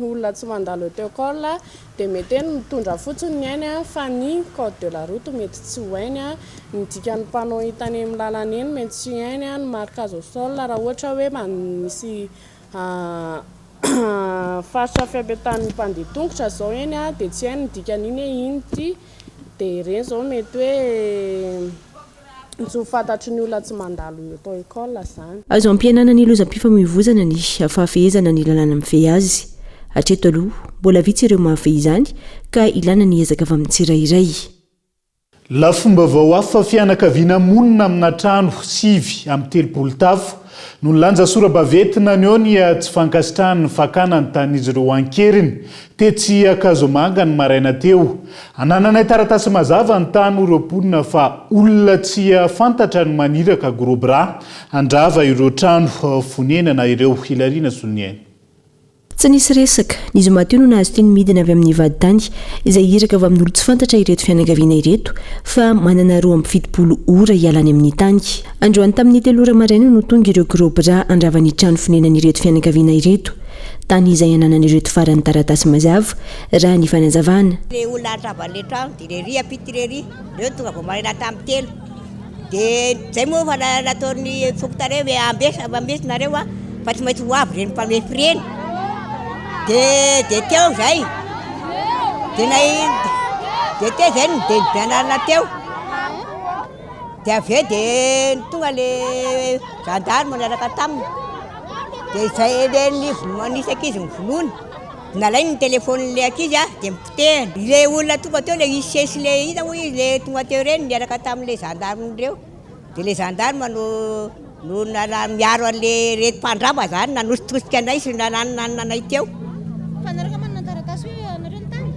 olona tsy mandalo auto-école dia mety eny mitondra fotsiny ny ainy fa ny code de la route mety tsy ho hainy ny dikany panneau hitany amin'ny lalana eny mety tsy hainy ny marquage au sol raha ohatra hoe misy faritra fiampitan'ny mpandeha tongotra zao eny dia tsy hainy ny dikany iny ty dia ireny zao mety hoe tsy ho fantatry ny olona tsy mandalo auto-école zany. Azo ampianana ny lozam-pifamoivoizana ny fahafehezana ny lalàna mifehy azy. Hatreto aloha mbola vitsy ireo mahafehy izany ka ilana ny ezaka avy amin'ny tsirairay. Lafomba vao hafa fianakaviana monina amina trano sivy amin'ny telopolo tafo no lanja sora-bavetina ny eo ny tsy fankasitrahany ny fakana ny tan'izy ireo ankeriny tetsy Akazomanga ny maraina teo. Anananay taratasy mazava ny tany roapolona fa olona tsy fantatra ny maniraka Grobra andrava ireo trano fonenana ireo Hilarina Solniaina. Tsy nisy resaka ny zoma teo no nahazo teny midina avy amin'ny vaditany izay iraka avy amin'ny olo tsy fantatra ireto fianakaviana ireto fa manana 270 ora ialany amin'ny tany. Androany tamin'ny 3 ora maraina no tonga ireo Grobra andrava ny trano fonenana ireto fianakaviana ireto. Tany izay ananan'ireto farany taratasy mazava raha ny fanazavana. Le olona andravan'le trano dia lery apitirery reo tonga vao maraina tamin'ny telo. Dia zay moa fa nataon'ny fokotareo ambesonareo fa tsy maintsy ho avy reny mpamefy reny. Dia teo zay. Dia teo zay ny nibenarina teo. Dia avy eo dia tonga le gendarme niaraka taminy. Dia zay nisy ankizy mivonoiny. Nalainy ny telefon'le ankizy dia mipotehany. Le olona tonga teo le isesy le ina hoy izy le tonga teo reny niaraka tamin'le gendarme reo. Dia le gendarme no miaro an'le reto mpandraba zany nanositosika anay sy nanay teo. Fanaraka manana taratasy hoe anareo ny tany?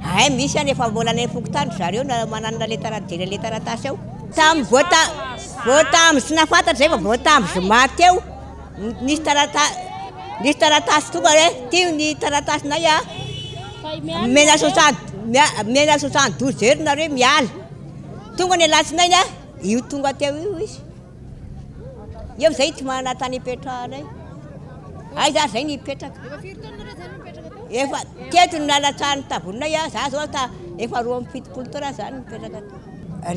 Ay misy any efa mbola ny fokotany zareo manana le taratasy eo. Voatamby sy nafantatra zay fa voatamby zoma teo. Nisy taratasy tonga hoe tio ny taratasinay mena 72 heures nareo miala. Tonga ny alatsinainy io tonga teo io izy. Io zay tsy manana tany ipetrahanay. Ay za zay nipetraka. Efa teto nalatsahany tavonay za zao efa 27 taona zany nipetraka teo.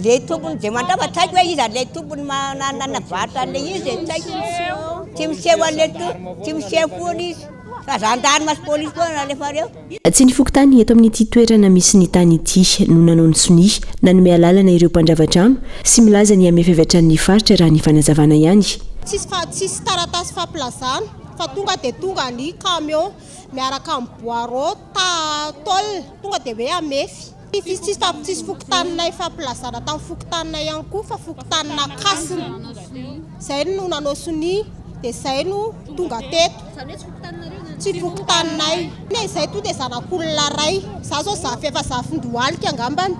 Le tompony zay mandrava tsy haiko hoe izy le tompony manana vatra le izy tsy miseho tsy miseho foana izy fa gendarme sy police koa nalefa reo. Tsy nifokotany eto amin'ity toerana misy ny tany ity no nanao ny soni nanome alalana ireo mpandravatrano sy milaza ny amefiavatran'ny faritra raha ny fanazavana ihany. Tsisy taratasy famplazana fa tonga dia tonga ny camion miaraka amin'ny boireau tôle tonga dia hoe amefy. Tsisy fokotaninay famplazana tamin'ny fokotaninay ihany koa fa fokotanina kasiny. Zay no nanao soni dia zay no tonga teto. Tsy fokotaninay. Zay to dia zanak'olona ray. Za zao efa zafindohalika angambany.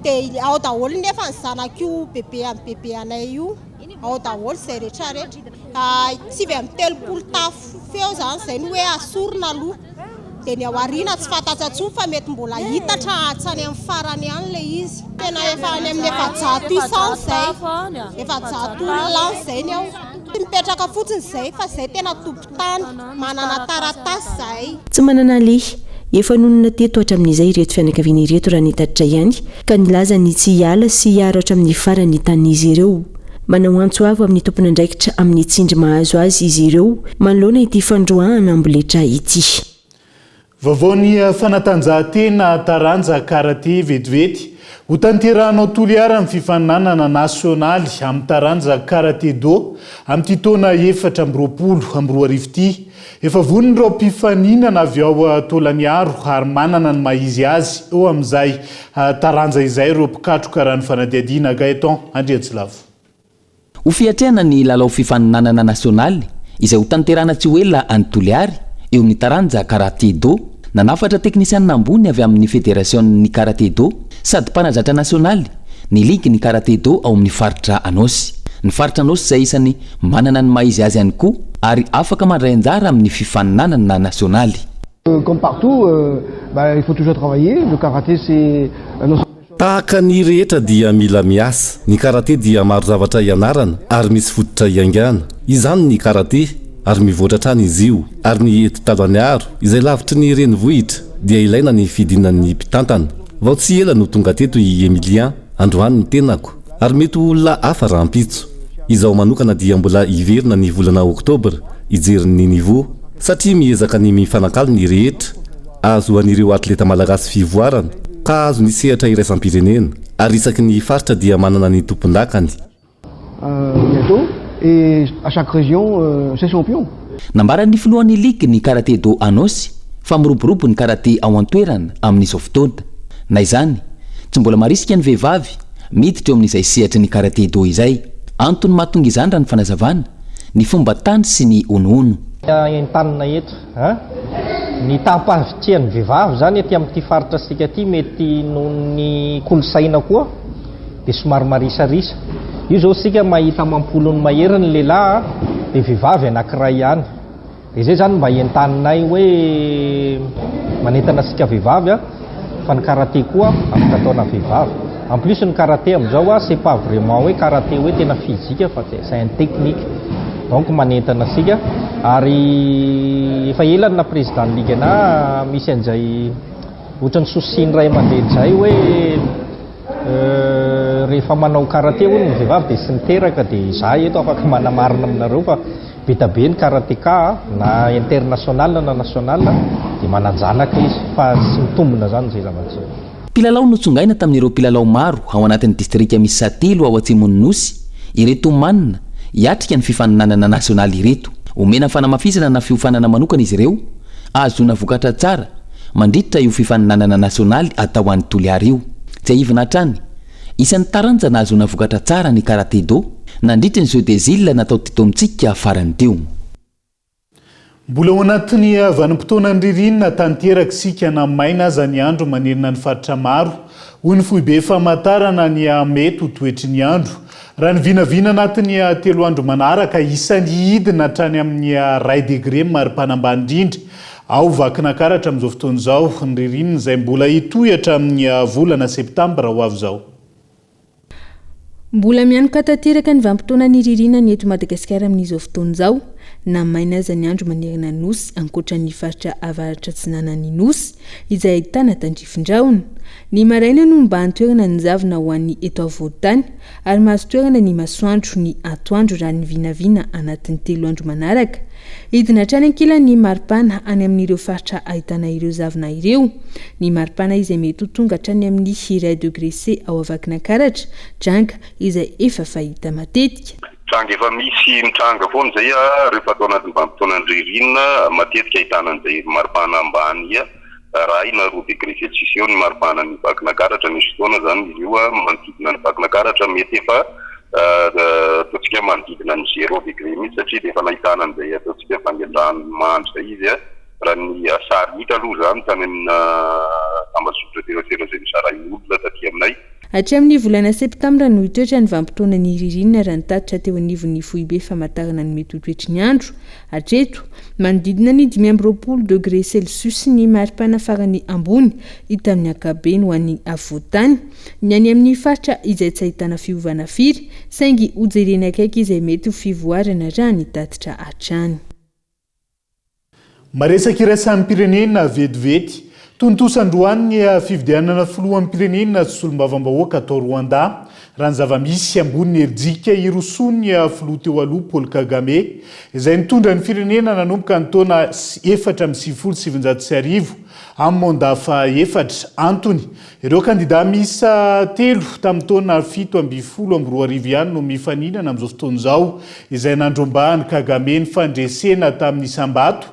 Dia ao daholo nefa ny zanak'io bebe anay io. Ao daholo zay rehetrarehetra. 7 tafo feo zany zay no hoe asorina aloha. Dia ny aoriana tsy fantatsa-tsony fa mety mbola hitatra hatsany amin'ny farany ihany le izy. Tena efa any amin'ny 700 isany zay. 700 olona zay ny ao. Mipetraka fotsiny zay fa zay tena tompon-tany manana taratasy zay. Tsy manana lehy efa nonona teto hatramin'izay ireto fianakaviana ireto raha nitatitra ihany ka nilaza ny tsy hiala sy hiaro hatramin'ny farany tanin'izy ireo. Manao antso avo amin'ny tompony andraikitra amin'ny tsindry mahazo azy izy ireo manoloana ity fandroahana amboletra ity. Vavaony fanatanjahantena taranja karate vetivety ho tanterahanao Toliara amin'ny fifaninanana nasionaly amin'ny taranja karate do amin'ny taona 420 ity efa vonindreo mpifaninana avy ao tolaniaro ary manana ny maizy azy eo amin'izay taranja izay ireo mpikatroka raha ny fanadiadiana Gaeton Andriatsilavo. Ho fiatrehana ny lalao fifaninanana nasionaly izay ho tanterana tsy ho ela any Toliary eo amin'ny taranja karaté do nanafatra teknisianina ambony avy amin'ny fédération-ny karaté do sady mpanazatra nasionaly ny ligue ny karaté do ao amin'ny faritra Anosy. Ny faritra Anosy izay isany manana ny maizy azy ihany koa ary afaka mandray anjara amin'ny fifaninanana nasionaly. Comme partout, il faut toujours travailler. Le karaté, c'est tahaka ny rehetra dia mila miasa. Ny karaté dia maro zavatra ianarana ary misy fototra iaingana. Izany ny karaté ary mivoatra trany izy io. Ary ny eto Taloniaro izay lavitry ny renivohitra dia ilaina ny fidinan'ny mpitantana. Vao tsy ela no tonga teto i Emilien, androany ny tenako. Ary mety olona hafa rahampitso. Izaho manokana dia mbola iverina ny volana Oktobra ijerin'ny niveau satria miezaka ny mifanakalo ny rehetra. Azo an'ireo atleta malagasy fivoarana ka azo ny sehatra iraisam-pirenena ary isaky ny faritra dia manana ny tompon-dakany. Bientôt et à chaque région c'est champion. Nambaran'ny filohan'ny ligue ny karaté do Anosy fa miroborobo ny karaté ao an-toerana amin'izao fotoana. Na izany tsy mbola marisika ny vehivavy miditra eo amin'izay sehatry ny karaté do izay. Antony mahatonga izany raha ny fanazavana ny fomba tany sy ny onono. Entanina eto ny tampavitian'ny vehivavy zany ety amin'ity faritra sika ty mety noho ny kolosaina koa dia somary marisarisa. Io zao sika mahita mampolony mahery ny lehilahy dia vehivavy anankiray ihany. Dia zay zany mba entaninay hoe manentana sika vehivavy fa ny karaté koa afaka ataona vehivavy. En plus ny karaté amizao c'est pas vraiment hoe karaté hoe tena physique fa c'est un technique. Donc manentana sika ary efa elany na président ligue ana misy an'izay ohatrany sosiny ray aman-dreny zay hoe rehefa manao karaté hono ny vehivavy dia sy niteraka dia izahay eto afaka manamarina aminareo fa betabe ny karatéka na international na national dia mananjanaka izy fa sy mitombona zany zay zava-tsy. Mpilalao notsongaina tamin'ireo mpilalao maro ao anatin'ny distrika misy Satelo ao atsimon'ny Nosy ireto manina hiatrika ny fifaninanana nasionaly ireto. Omena fanamafisana na fiofanana manokana izy ireo azona vokatra tsara mandritra io fifaninanana nasionaly atao an'ny Toliary io. Tsy aivina hatrany isan'ny taranja na azona vokatra tsara ny karaté do nandritra ny Jeux des Îles natao teto amintsika farany teo. Mbola ao anatin'ny vanim-potoanany ririnina tanteraka sika na maina aza ny andro manerina ny faritra maro hoy ny foibe famantarana ny mety ho toetry ny andro. Raha ny vinavina anatin'ny 3 andro manaraka isan'ny hidina hatrany amin'ny 2 degré maripana-ambany indrindra ao vakina karatra amin'izao fotoana izao ny ririnina izay mbola hitohatra amin'ny volana septambra ho avy izao. Mbola mianoka tanteraka ny vanim-potoanany ririnina ny eto Madagasikara amin'izao fotoana izao na maina aza ny andro manerana Nosy ankoatran'ny faritra avaratra atsinanan'ny Nosy izay ahitana tandrifin-drahona. Ny maraina no mba antoerana ny zavona ho an'ny eto afovoan-tany ary mahazo toerana ny masoandro ny atoandro raha ny vinavina anatin'ny 3 andro manaraka. Hidina hatrany ankilany maripana any amin'ireo faritra ahitana ireo zavona ireo. Ny maripana izay mety ho tonga hatrany amin'ny 2 degré C ao avakina karatra dranga izay efa fahita matetika. Tranga efa misy mitranga foana zay rehefa atao anatin'ny vanim-potoanany ririnina matetika ahitana an'izay maripana ambany raha na 2 degré Celsius eo ny maripana ny vakina karatra misy fotoana zany izy io manodidina ny vakina karatra mety efa ataontsika manodidina ny 0 degré mihitsy satria dia efa nahitana an'izay ataontsika fangendrahany mandry zay izy raha ny sary hita aloha zany tany amina tambazotra terasera zay misarahin'olona taty aminay. Hatry amin'ny volana septambra no hitoetra ny vanim-potoanany ririnina raha nitatitra teo anivon'ny foibe famantarana ny mety ho toetry ny andro. Hatreto manodidina ny 20 degré Celsius ny maripana farany ambony hita amin'ny ankabeny ho an'ny afovoan-tany ny any amin'ny faritra izay tsy ahitana fiovana firy saingy hojerena akaiky izay mety ho fivoarana raha nitatitra hatrany. Maresaka irasan'ny pirenena vetivety tontosandroany ny fividianana filohan'ny pirenena sy solombavam-bahoaka atao Rwanda raha ny zava-misy ambony erdika irosony filoha teo aloha Paul Kagame izay nitondra ny firenena nanomboka ny taona 4,790 amin'ny mandafa 4 antony ireo kandida misa 3 tamin'ny taona 7,12 ihany no mifaninana amin'izao fotoana izao izay nandrombahany Kagame ny fandresena tamin'ny Sambato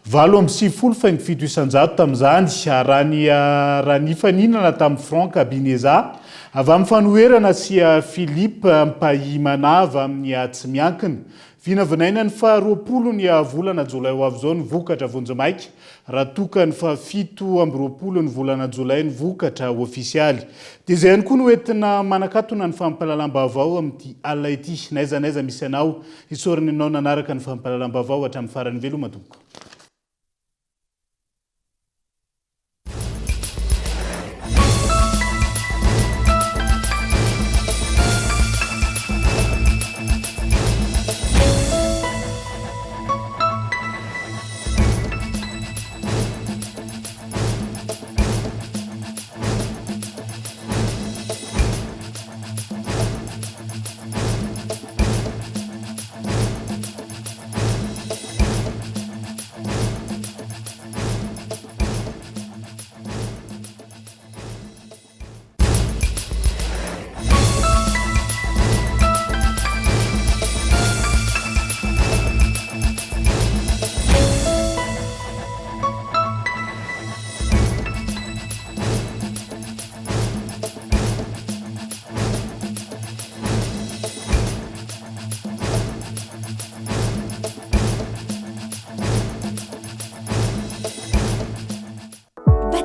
7 isanjato tamin'izany raha ny faninana tamin'ny franc kabineza avy amin'ny fanoherana sia Philippe Mpahimanava amin'ny tsy miankina vinavinainany fa 20 ny volana jolay ho avy zao ny vokatra vonjimaiky raha tokany fa 17 ny volana jolay ny vokatra ofisialy dia izay ihany koa no entina manakatona ny fampahalalam-baovao amin'ity alina ity naiza misy anao isoriny anao nanaraka ny fampahalalam-baovao hatramin'ny farany veloma tompoko.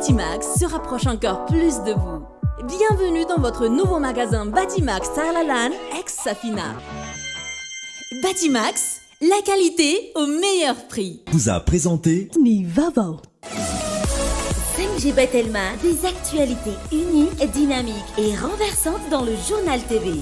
Batimax se rapproche encore plus de vous. Bienvenue dans votre nouveau magasin Batimax Sarlalan ex-Safina. Batimax, la qualité au meilleur prix. Vous a présenté Nivavo. 5G Batelma, des actualités uniques, dynamiques et renversantes dans le journal TV.